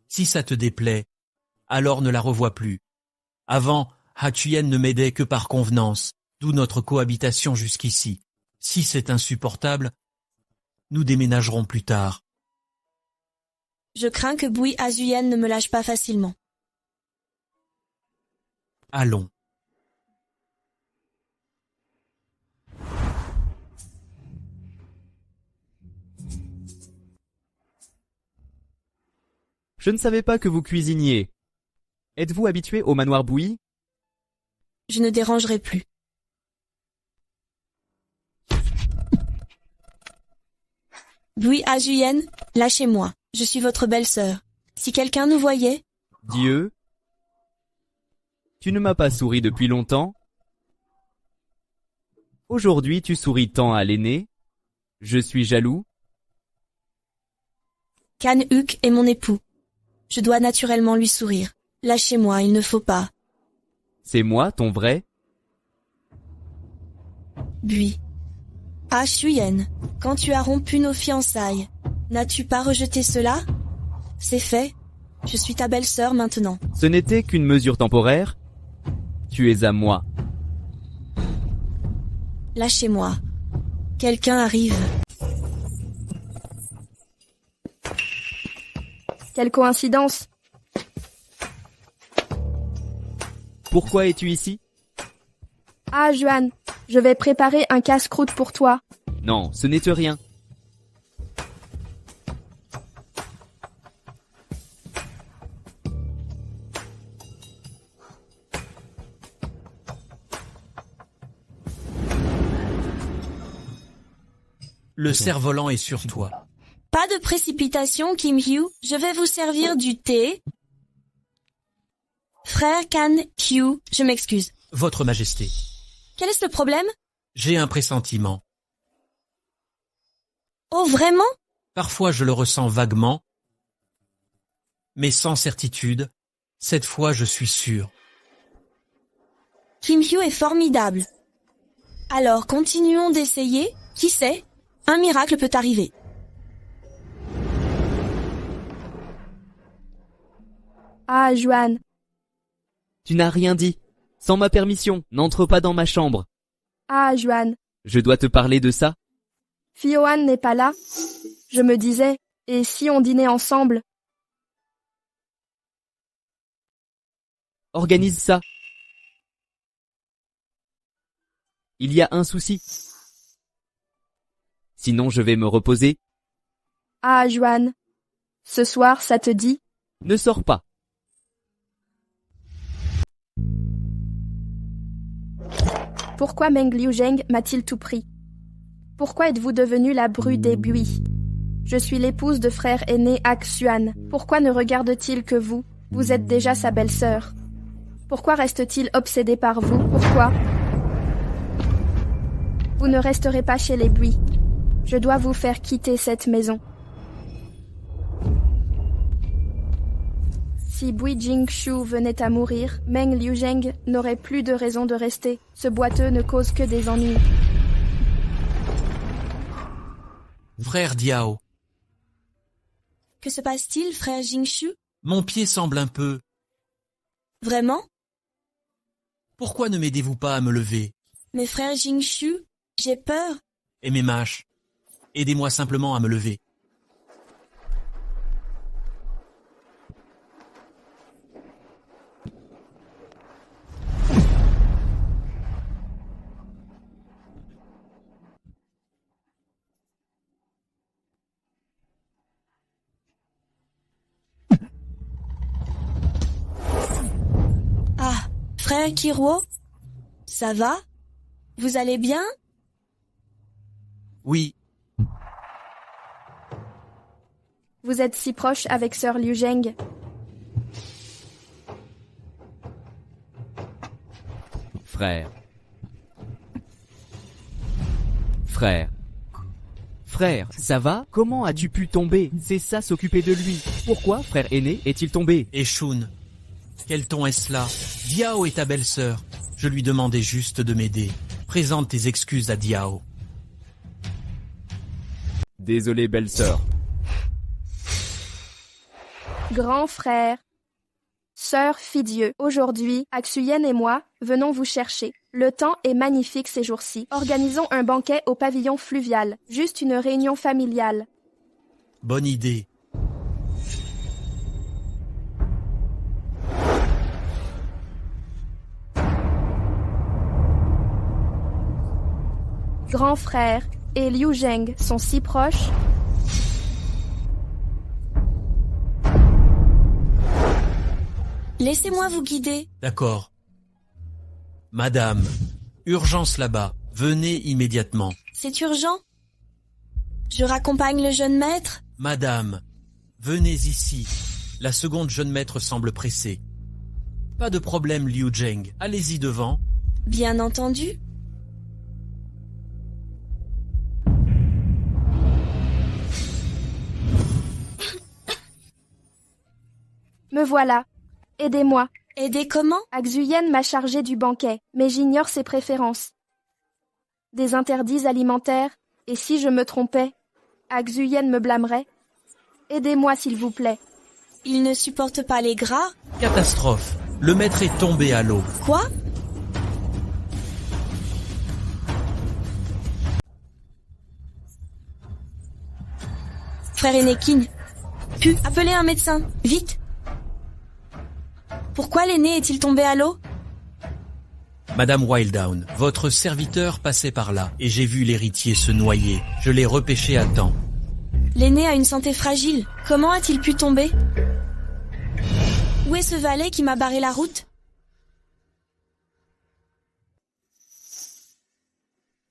Speaker 6: Si ça te déplaît, alors ne la revois plus. Avant, Hatuyen ne m'aidait que par convenance, d'où notre cohabitation jusqu'ici. Si c'est insupportable, nous déménagerons plus tard.
Speaker 3: Je crains que Bui Azuyen ne me lâche pas facilement.
Speaker 6: Allons.
Speaker 2: Je ne savais pas que vous cuisiniez. Êtes-vous habitué au manoir Bui?
Speaker 3: Je ne dérangerai plus. Bui Azuyen, lâchez-moi. Je suis votre belle-sœur. Si quelqu'un nous voyait...
Speaker 2: Dieu? Tu ne m'as pas souri depuis longtemps? Aujourd'hui tu souris tant à l'aîné? Je suis jaloux?
Speaker 3: Kan-Huk est mon époux. Je dois naturellement lui sourire. Lâchez-moi, il ne faut pas.
Speaker 2: C'est moi, ton vrai?
Speaker 3: Bui. Ah, Xuyen, quand tu as rompu nos fiançailles, n'as-tu pas rejeté cela? C'est fait. Je suis ta belle-sœur maintenant.
Speaker 2: Ce n'était qu'une mesure temporaire? Tu es à moi.
Speaker 3: Lâchez-moi. Quelqu'un arrive.
Speaker 5: Quelle coïncidence!
Speaker 2: Pourquoi es-tu ici?
Speaker 5: Ah, Juan, je vais préparer un casse-croûte pour toi.
Speaker 2: Non, ce n'est rien.
Speaker 6: Le cerf-volant est sur toi.
Speaker 3: Pas de précipitation, Kim Hyu. Je vais vous servir du thé. Frère Kan-Hyu, je m'excuse.
Speaker 6: Votre Majesté,
Speaker 3: Quel est le problème?
Speaker 6: j'ai un pressentiment.
Speaker 3: Oh, vraiment?
Speaker 6: Parfois je le ressens vaguement, mais sans certitude. Cette fois je suis sûr.
Speaker 3: Kim Hyu est formidable. Alors, continuons d'essayer. Qui sait? Un miracle peut arriver.
Speaker 5: Ah, Juan,
Speaker 2: Tu n'as rien dit. Sans ma permission, n'entre pas dans ma chambre.
Speaker 5: ah, Juan,
Speaker 2: Je dois te parler de ça.
Speaker 5: Fioan n'est pas là? Je me disais, et si on dînait ensemble?
Speaker 2: Organise ça. Il y a un souci. Sinon je vais me reposer.
Speaker 5: Ah, Juan. Ce soir, ça te dit?
Speaker 2: Ne sors pas.
Speaker 5: Pourquoi Meng Liuzheng m'a-t-il tout pris? Pourquoi êtes-vous devenue la bru des buis? Je suis l'épouse de frère aîné Ak Xuan. Pourquoi ne regarde-t-il que vous? Vous êtes déjà sa belle-sœur. Pourquoi reste-t-il obsédé par vous? Pourquoi? Vous ne resterez pas chez les buis. Je dois vous faire quitter cette maison. Si Bui Jingshu venait à mourir, Meng Liuzheng n'aurait plus de raison de rester. Ce boiteux ne cause que des ennuis.
Speaker 6: Frère Diao,
Speaker 3: Que se passe-t-il, frère Jingshu?
Speaker 6: mon pied semble un peu...
Speaker 3: Vraiment?
Speaker 6: Pourquoi ne m'aidez-vous pas à me lever?
Speaker 3: Mais frère Jingshu, j'ai peur.
Speaker 6: Et mes mâches, aidez-moi simplement à me lever.
Speaker 3: Ah, frère Kiruo? Ça va? Vous allez bien?
Speaker 6: Oui,
Speaker 5: Vous êtes si proche avec sœur Liuzheng.
Speaker 2: Frère. Frère, ça va? Comment as-tu pu tomber? C'est ça s'occuper de lui. Pourquoi, frère aîné, est-il tombé?
Speaker 6: et Shun, quel ton est-ce là? Diao est ta belle-sœur. Je lui demandais juste de m'aider. Présente tes excuses à Diao.
Speaker 2: Désolé, belle-sœur.
Speaker 5: Grand frère, sœur Fidieu, aujourd'hui, Aksuyen et moi, venons vous chercher. Le temps est magnifique ces jours-ci. Organisons un banquet au pavillon fluvial. Juste une réunion familiale.
Speaker 6: Bonne idée.
Speaker 5: Grand frère et Liuzheng sont si proches.
Speaker 3: Laissez-moi vous guider.
Speaker 6: D'accord. Madame, urgence là-bas. Venez immédiatement.
Speaker 3: C'est urgent? Je raccompagne le jeune maître?
Speaker 6: Madame, venez ici. La seconde jeune maître semble pressée. Pas de problème, Liu Zheng. Allez-y devant.
Speaker 3: Bien entendu.
Speaker 5: Me voilà. Aidez-moi.
Speaker 3: Aider comment?
Speaker 5: Aksuyen m'a chargé du banquet, mais j'ignore ses préférences. Des interdits alimentaires, et si je me trompais, Aksuyen me blâmerait. Aidez-moi s'il vous plaît.
Speaker 3: Il ne supporte pas les gras?
Speaker 6: Catastrophe. Le maître est tombé à l'eau.
Speaker 3: Quoi? Frère Enekin, appelez un médecin, vite! Pourquoi l'aîné est-il tombé à l'eau?
Speaker 6: Madame Wilddown, votre serviteur passait par là, et j'ai vu l'héritier se noyer. Je l'ai repêché à temps.
Speaker 3: L'aîné a une santé fragile. Comment a-t-il pu tomber? Où est ce valet qui m'a barré la route?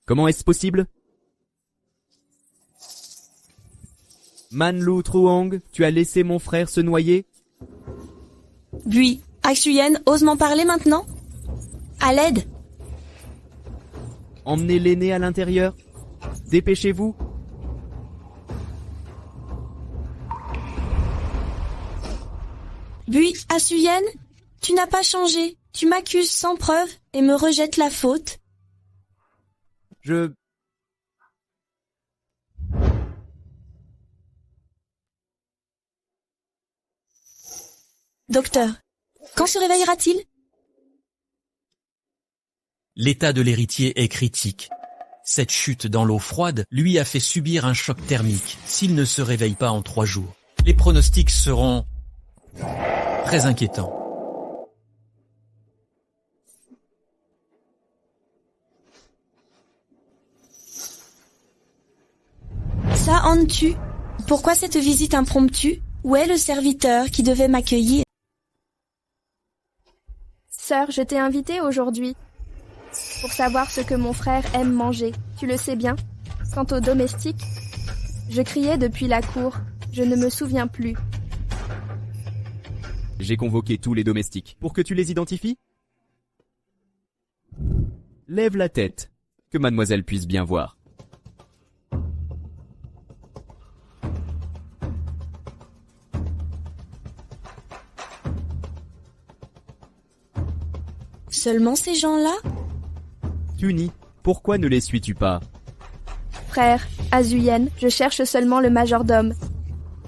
Speaker 2: Comment est-ce possible? Manlu Truong, tu as laissé mon frère se noyer?
Speaker 3: Bui, Aksuyen, ose m'en parler maintenant? À l'aide!
Speaker 2: Emmenez l'aîné à l'intérieur. Dépêchez-vous.
Speaker 3: Bui, Aksuyen, tu n'as pas changé. Tu m'accuses sans preuve et me rejettes la faute. Docteur, quand se réveillera-t-il?
Speaker 6: L'état de l'héritier est critique. Cette chute dans l'eau froide lui a fait subir un choc thermique s'il ne se réveille pas en 3 jours. Les pronostics seront très inquiétants.
Speaker 3: Ça, Antu, pourquoi cette visite impromptue? Où est le serviteur qui devait m'accueillir?
Speaker 5: Sœur, je t'ai invitée aujourd'hui pour savoir ce que mon frère aime manger. Tu le sais bien. Quant aux domestiques, je criais depuis la cour. Je ne me souviens plus.
Speaker 2: J'ai convoqué tous les domestiques pour que tu les identifies. Lève la tête, que mademoiselle puisse bien voir.
Speaker 3: Seulement ces gens-là?
Speaker 2: Tuni, pourquoi ne les suis-tu pas?
Speaker 5: Frère, Azuyen, je cherche seulement le majordome.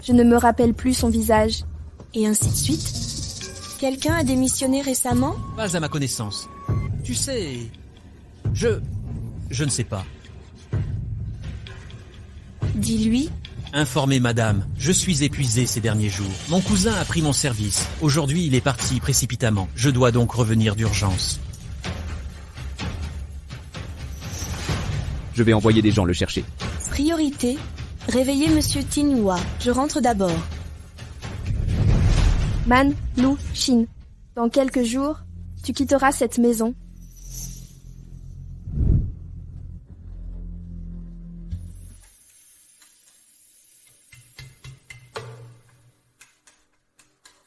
Speaker 5: Je ne me rappelle plus son visage.
Speaker 3: Et ainsi de suite. Quelqu'un a démissionné récemment?
Speaker 6: Pas à ma connaissance. Tu sais... Je ne sais pas.
Speaker 3: Dis-lui.
Speaker 6: Informez madame, je suis épuisé ces derniers jours. Mon cousin a pris mon service. Aujourd'hui, il est parti précipitamment. Je dois donc revenir d'urgence.
Speaker 2: Je vais envoyer des gens le chercher.
Speaker 3: Priorité. Réveillez Monsieur Tinhua. Je rentre d'abord.
Speaker 5: Man, Lu, Shin. Dans quelques jours, tu quitteras cette maison.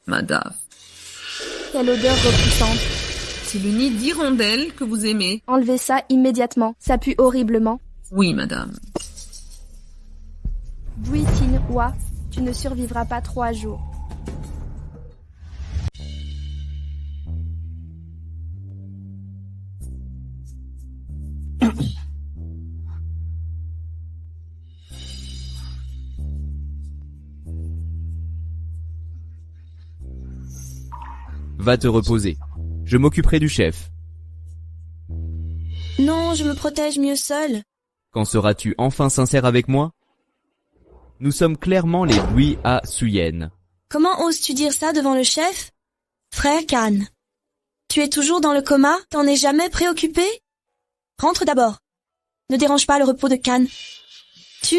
Speaker 4: Madame,
Speaker 5: Quelle odeur repoussante.
Speaker 4: c'est le nid d'hirondelle que vous aimez.
Speaker 5: Enlevez ça immédiatement. Ça pue horriblement.
Speaker 4: Oui, madame.
Speaker 5: Bui Tinhua, tu ne survivras pas 3 jours.
Speaker 2: Va te reposer. Je m'occuperai du chef.
Speaker 3: Non, je me protège mieux seul.
Speaker 2: Quand seras-tu enfin sincère avec moi? Nous sommes clairement les Bui à Suyen.
Speaker 3: Comment oses-tu dire ça devant le chef? Frère Kan, tu es toujours dans le coma? T'en es jamais préoccupé? Rentre d'abord. Ne dérange pas le repos de Kan. Tu...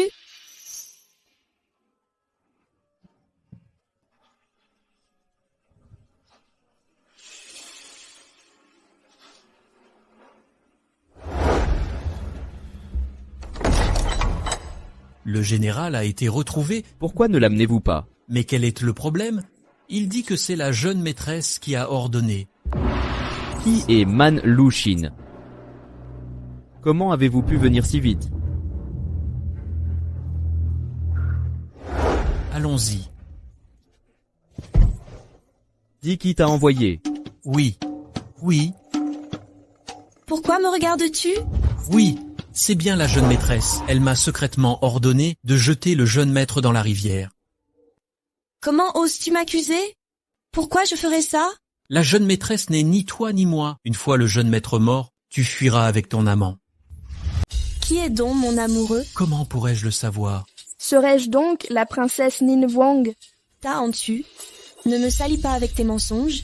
Speaker 6: Le général a été retrouvé.
Speaker 2: Pourquoi ne l'amenez-vous pas?
Speaker 6: Mais quel est le problème? Il dit que c'est la jeune maîtresse qui a ordonné.
Speaker 2: Qui est Man Lu-shin? Comment avez-vous pu venir si vite?
Speaker 6: Allons-y.
Speaker 2: Dis qui t'a envoyé.
Speaker 6: Oui. Oui.
Speaker 3: Pourquoi me regardes-tu?
Speaker 6: Oui. C'est bien la jeune maîtresse. Elle m'a secrètement ordonné de jeter le jeune maître dans la rivière.
Speaker 3: Comment oses-tu m'accuser? Pourquoi je ferais ça?
Speaker 6: La jeune maîtresse n'est ni toi ni moi. Une fois le jeune maître mort, tu fuiras avec ton amant.
Speaker 3: Qui est donc mon amoureux?
Speaker 6: Comment pourrais-je le savoir?
Speaker 5: Serais-je donc la princesse Nin Wang?
Speaker 3: Ta Antu, ne me salis pas avec tes mensonges.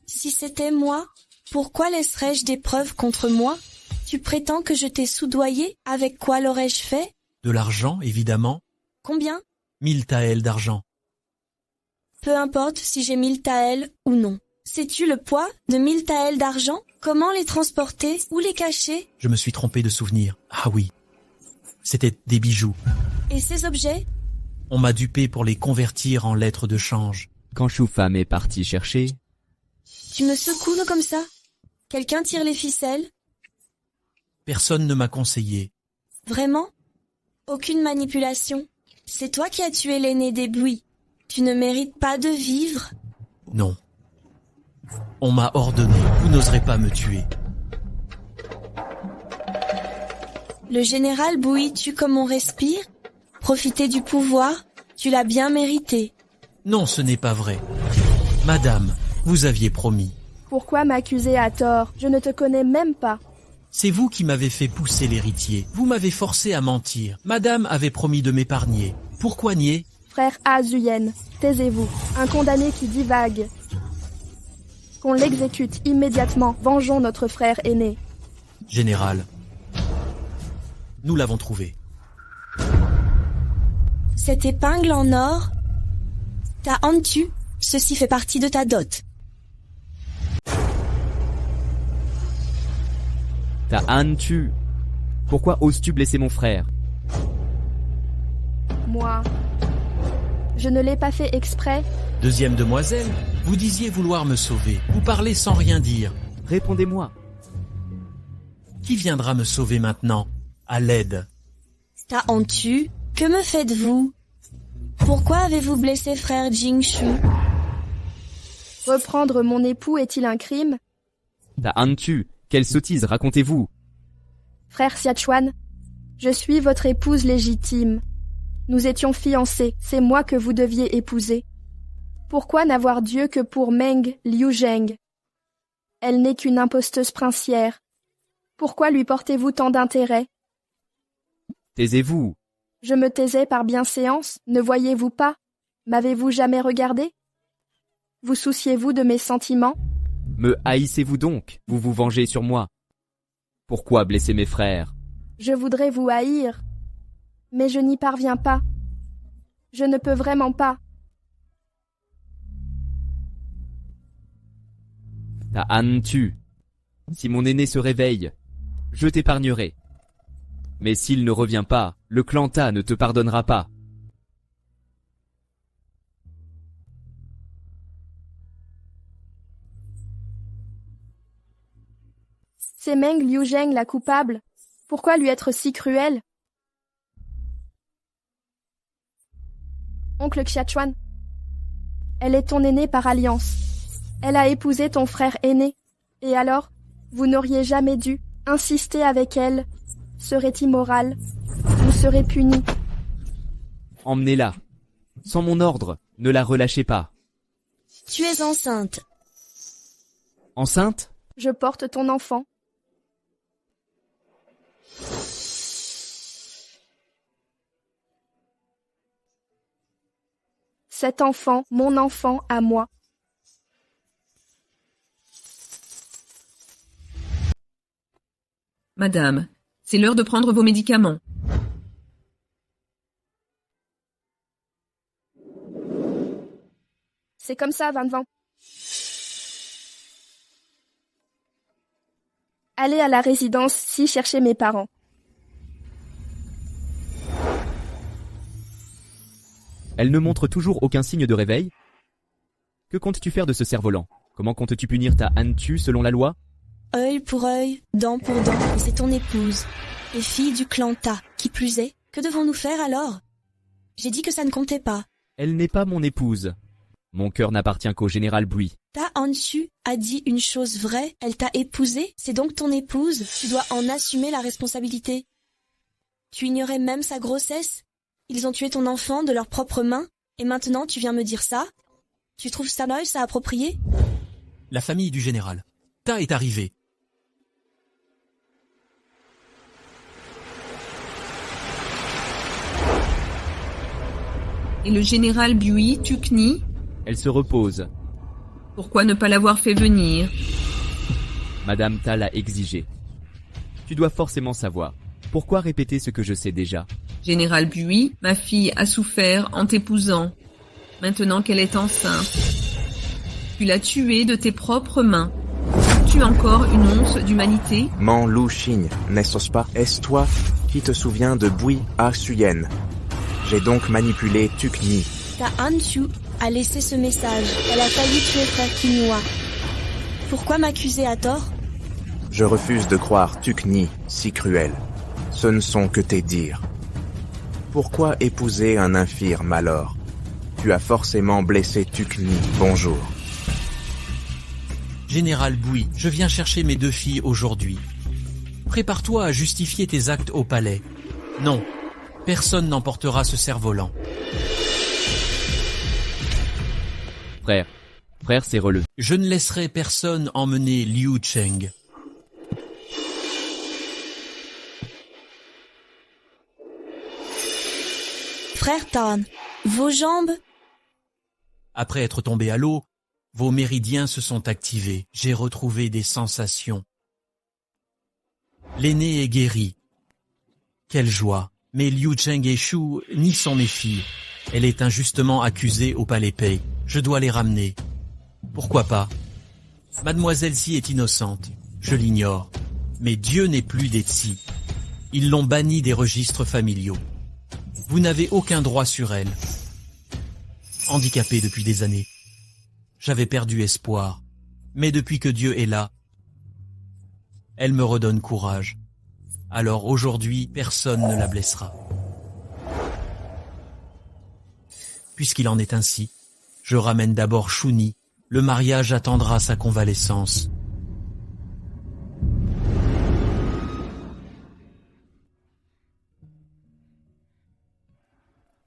Speaker 3: Si c'était moi, pourquoi laisserais-je des preuves contre moi? Tu prétends que je t'ai soudoyé? Avec quoi l'aurais-je fait?
Speaker 6: De l'argent, évidemment.
Speaker 3: Combien?
Speaker 6: 1000 taels d'argent.
Speaker 3: Peu importe si j'ai 1000 taels ou non. Sais-tu le poids de 1000 taels d'argent? Comment les transporter? Où les cacher?
Speaker 6: Je me suis trompé de souvenir. Ah oui. C'était des bijoux.
Speaker 3: Et ces objets?
Speaker 6: On m'a dupé pour les convertir en lettres de change.
Speaker 2: Quand Choufam est parti chercher,
Speaker 3: Tu me secoues comme ça? Quelqu'un tire les ficelles?
Speaker 6: Personne ne m'a conseillé.
Speaker 3: Vraiment? Aucune manipulation? C'est toi qui as tué l'aîné des Bui. Tu ne mérites pas de vivre?
Speaker 6: Non. On m'a ordonné. Vous n'oserez pas me tuer.
Speaker 3: Le général Bui tue comme on respire? Profiter du pouvoir? Tu l'as bien mérité.
Speaker 6: Non, ce n'est pas vrai. Madame, vous aviez promis.
Speaker 5: Pourquoi m'accuser à tort? Je ne te connais même pas.
Speaker 6: C'est vous qui m'avez fait pousser l'héritier. Vous m'avez forcé à mentir. Madame avait promis de m'épargner. Pourquoi nier?
Speaker 5: Frère Azuyen, taisez-vous. Un condamné qui divague. Qu'on l'exécute immédiatement. Vengeons notre frère aîné.
Speaker 6: Général, Nous l'avons trouvée.
Speaker 3: Cette épingle en or, ta Antu, ceci fait partie de ta dot.
Speaker 2: Ta Antu. Pourquoi oses-tu blesser mon frère?
Speaker 5: Moi, je ne l'ai pas fait exprès.
Speaker 6: Deuxième demoiselle, vous disiez vouloir me sauver. Vous parlez sans rien dire.
Speaker 2: Répondez-moi.
Speaker 6: Qui viendra me sauver maintenant? À l'aide.
Speaker 3: Ta Antu, que me faites-vous? Pourquoi avez-vous blessé frère Jingshu?
Speaker 5: Reprendre mon époux est-il un crime?
Speaker 2: Ta Antu, quelle sottise, racontez-vous.
Speaker 5: Frère Xiachuan, je suis votre épouse légitime. Nous étions fiancés, c'est moi que vous deviez épouser. Pourquoi n'avoir Dieu que pour Meng Liuzheng? Elle n'est qu'une imposteuse princière. Pourquoi lui portez-vous tant d'intérêt?
Speaker 2: Taisez-vous.
Speaker 5: Je me taisais par bienséance, ne voyez-vous pas? M'avez-vous jamais regardé? Vous souciez-vous de mes sentiments?
Speaker 2: Me haïssez-vous donc? Vous vous vengez sur moi. Pourquoi blesser mes frères?
Speaker 5: Je voudrais vous haïr, mais je n'y parviens pas. Je ne peux vraiment pas.
Speaker 2: Ta Antu. Si mon aîné se réveille, je t'épargnerai. Mais s'il ne revient pas, le clan Ta ne te pardonnera pas.
Speaker 5: C'est Meng Liuzheng la coupable. Pourquoi lui être si cruel? Oncle Xiachuan, elle est ton aînée par alliance. Elle a épousé ton frère aîné. Et alors, vous n'auriez jamais dû insister avec elle. Serait immoral. Vous serez puni.
Speaker 2: Emmenez-la. Sans mon ordre, ne la relâchez pas.
Speaker 3: Tu es enceinte.
Speaker 2: Enceinte?
Speaker 5: Je porte ton enfant. Cet enfant, mon enfant à moi.
Speaker 4: Madame, c'est l'heure de prendre vos médicaments.
Speaker 5: C'est comme ça, Van Van. Allez à la résidence si chercher mes parents.
Speaker 2: Elle ne montre toujours aucun signe de réveil. Que comptes-tu faire de ce cerf-volant? Comment comptes-tu punir ta Antu selon la loi?
Speaker 3: Œil pour œil, dent pour dent, c'est ton épouse. Et fille du clan Ta, qui plus est. Que devons-nous faire alors? J'ai dit que ça ne comptait pas.
Speaker 2: Elle n'est pas mon épouse. Mon cœur n'appartient qu'au général Bui.
Speaker 3: Ta Antu a dit une chose vraie, elle t'a épousé, c'est donc ton épouse. Tu dois en assumer la responsabilité. Tu ignorais même sa grossesse? Ils ont tué ton enfant de leurs propres mains, et maintenant tu viens me dire ça? Tu trouves ça approprié?
Speaker 6: La famille du général. Ta est arrivée.
Speaker 4: Et le général Bui Tukni?
Speaker 2: Elle se repose.
Speaker 4: Pourquoi ne pas l'avoir fait venir?
Speaker 2: Madame Ta l'a exigé. Tu dois forcément savoir. Pourquoi répéter ce que je sais déjà?
Speaker 4: Général Bui, ma fille a souffert en t'épousant. Maintenant qu'elle est enceinte. Tu l'as tuée de tes propres mains. As-tu encore une once d'humanité?
Speaker 1: Man Lu Xing, n'est-ce pas? Est-ce toi qui te souviens de Bui A Suyen? J'ai donc manipulé Tukni.
Speaker 3: Ta Antu a laissé ce message. Elle a failli tuer frère Kinua. Pourquoi m'accuser à tort?
Speaker 1: Je refuse de croire Tukni si cruel. Ce ne sont que tes dires. Pourquoi épouser un infirme alors? Tu as forcément blessé Tukni. Bonjour.
Speaker 6: Général Bui, je viens chercher mes 2 filles aujourd'hui. Prépare-toi à justifier tes actes au palais. Non, personne n'emportera ce cerf-volant.
Speaker 2: Frère, c'est relou.
Speaker 6: Je ne laisserai personne emmener Liu Cheng.
Speaker 3: Frère Tan, vos jambes?
Speaker 6: Après être tombé à l'eau, vos méridiens se sont activés. J'ai retrouvé des sensations. L'aîné est guéri. Quelle joie! Mais Liu Cheng et Shu ni sont mes filles. Elle est injustement accusée au palais Pei. Je dois les ramener. Pourquoi pas? Mademoiselle Xi est innocente. Je l'ignore. Mais Dieu n'est plus des Xi. Ils l'ont bannie des registres familiaux. Vous n'avez aucun droit sur elle. Handicapée depuis des années. J'avais perdu espoir. Mais depuis que Dieu est là, elle me redonne courage. Alors aujourd'hui, personne ne la blessera. Puisqu'il en est ainsi, je ramène d'abord Shuni. Le mariage attendra sa convalescence.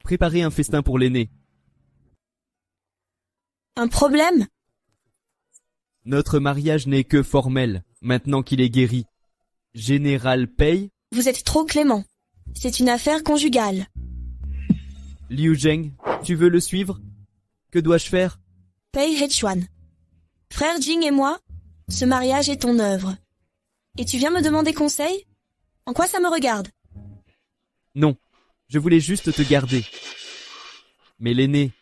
Speaker 2: Préparez un festin pour l'aîné.
Speaker 3: Un problème?
Speaker 2: Notre mariage n'est que formel, maintenant qu'il est guéri. Général Pei,
Speaker 3: Vous êtes trop clément. C'est une affaire conjugale.
Speaker 2: Liu Zheng, tu veux le suivre? Que dois-je faire?
Speaker 3: Pei Hechuan. Frère Jing et moi, ce mariage est ton œuvre. Et tu viens me demander conseil? En quoi ça me regarde?
Speaker 2: Non, je voulais juste te garder. Mais l'aîné...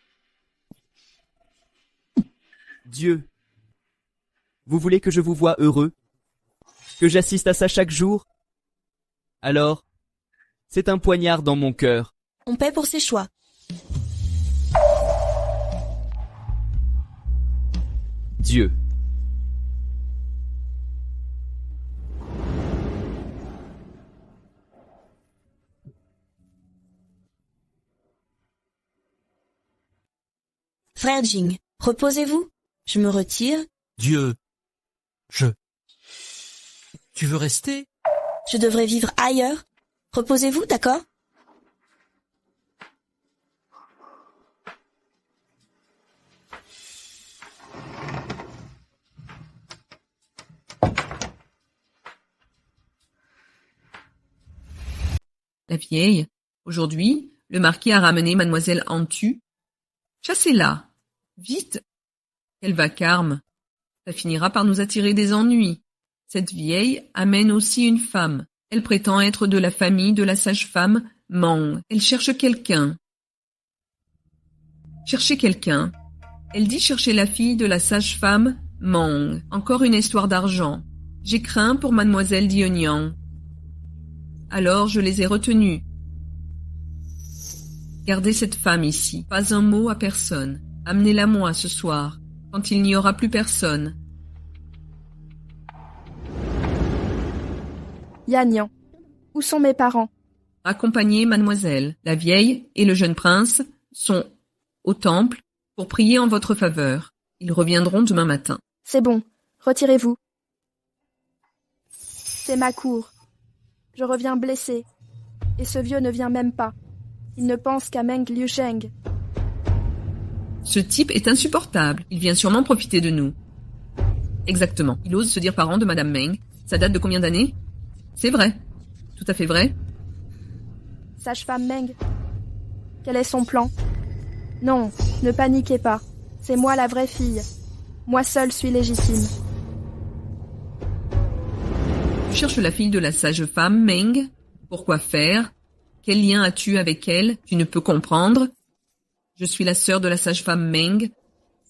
Speaker 2: Dieu, vous voulez que je vous voie heureux? Que j'assiste à ça chaque jour? Alors, c'est un poignard dans mon cœur.
Speaker 3: On paie pour ses choix.
Speaker 2: Dieu.
Speaker 3: Frère Jing, reposez-vous. Je me retire.
Speaker 6: Dieu, Tu veux rester?
Speaker 3: Je devrais vivre ailleurs. Reposez-vous, d'accord?
Speaker 4: La vieille. Aujourd'hui, le marquis a ramené mademoiselle Antu. Chassez-la. Vite. Quel vacarme. Ça finira par nous attirer des ennuis. Cette vieille amène aussi une femme. Elle prétend être de la famille de la sage-femme Mang. Elle cherche quelqu'un. Chercher quelqu'un. Elle dit chercher la fille de la sage-femme Mang. Encore une histoire d'argent. J'ai craint pour mademoiselle Dionyang. Alors je les ai retenus. Gardez cette femme ici. Pas un mot à personne. Amenez-la moi ce soir, quand il n'y aura plus personne.
Speaker 5: Yanyan, où sont mes parents?
Speaker 4: Accompagnez mademoiselle. La vieille et le jeune prince sont au temple pour prier en votre faveur. Ils reviendront demain matin.
Speaker 5: C'est bon, retirez-vous. C'est ma cour. Je reviens blessé. Et ce vieux ne vient même pas. Il ne pense qu'à Meng Liusheng.
Speaker 4: Ce type est insupportable. Il vient sûrement profiter de nous. Exactement. Il ose se dire parent de madame Meng. Ça date de combien d'années? C'est vrai. Tout à fait vrai.
Speaker 5: Sage-femme Meng, quel est son plan? Non, ne paniquez pas. C'est moi la vraie fille. Moi seule suis légitime.
Speaker 4: Tu cherches la fille de la sage-femme Meng? Pourquoi faire? Quel lien as-tu avec elle? Tu ne peux comprendre. Je suis la sœur de la sage-femme Meng.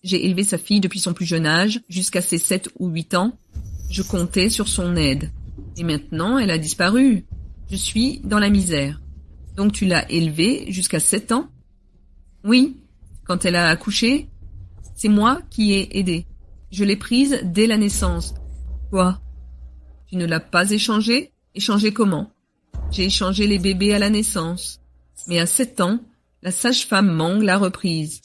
Speaker 4: J'ai élevé sa fille depuis son plus jeune âge, jusqu'à ses 7 ou 8 ans. Je comptais sur son aide. Et maintenant, elle a disparu. Je suis dans la misère. Donc tu l'as élevée jusqu'à 7 ans? Oui, quand elle a accouché, c'est moi qui ai aidé. Je l'ai prise dès la naissance. Quoi? Tu ne l'as pas échangée? Échangée comment? J'ai échangé les bébés à la naissance. Mais à 7 ans, la sage-femme Mang l'a reprise.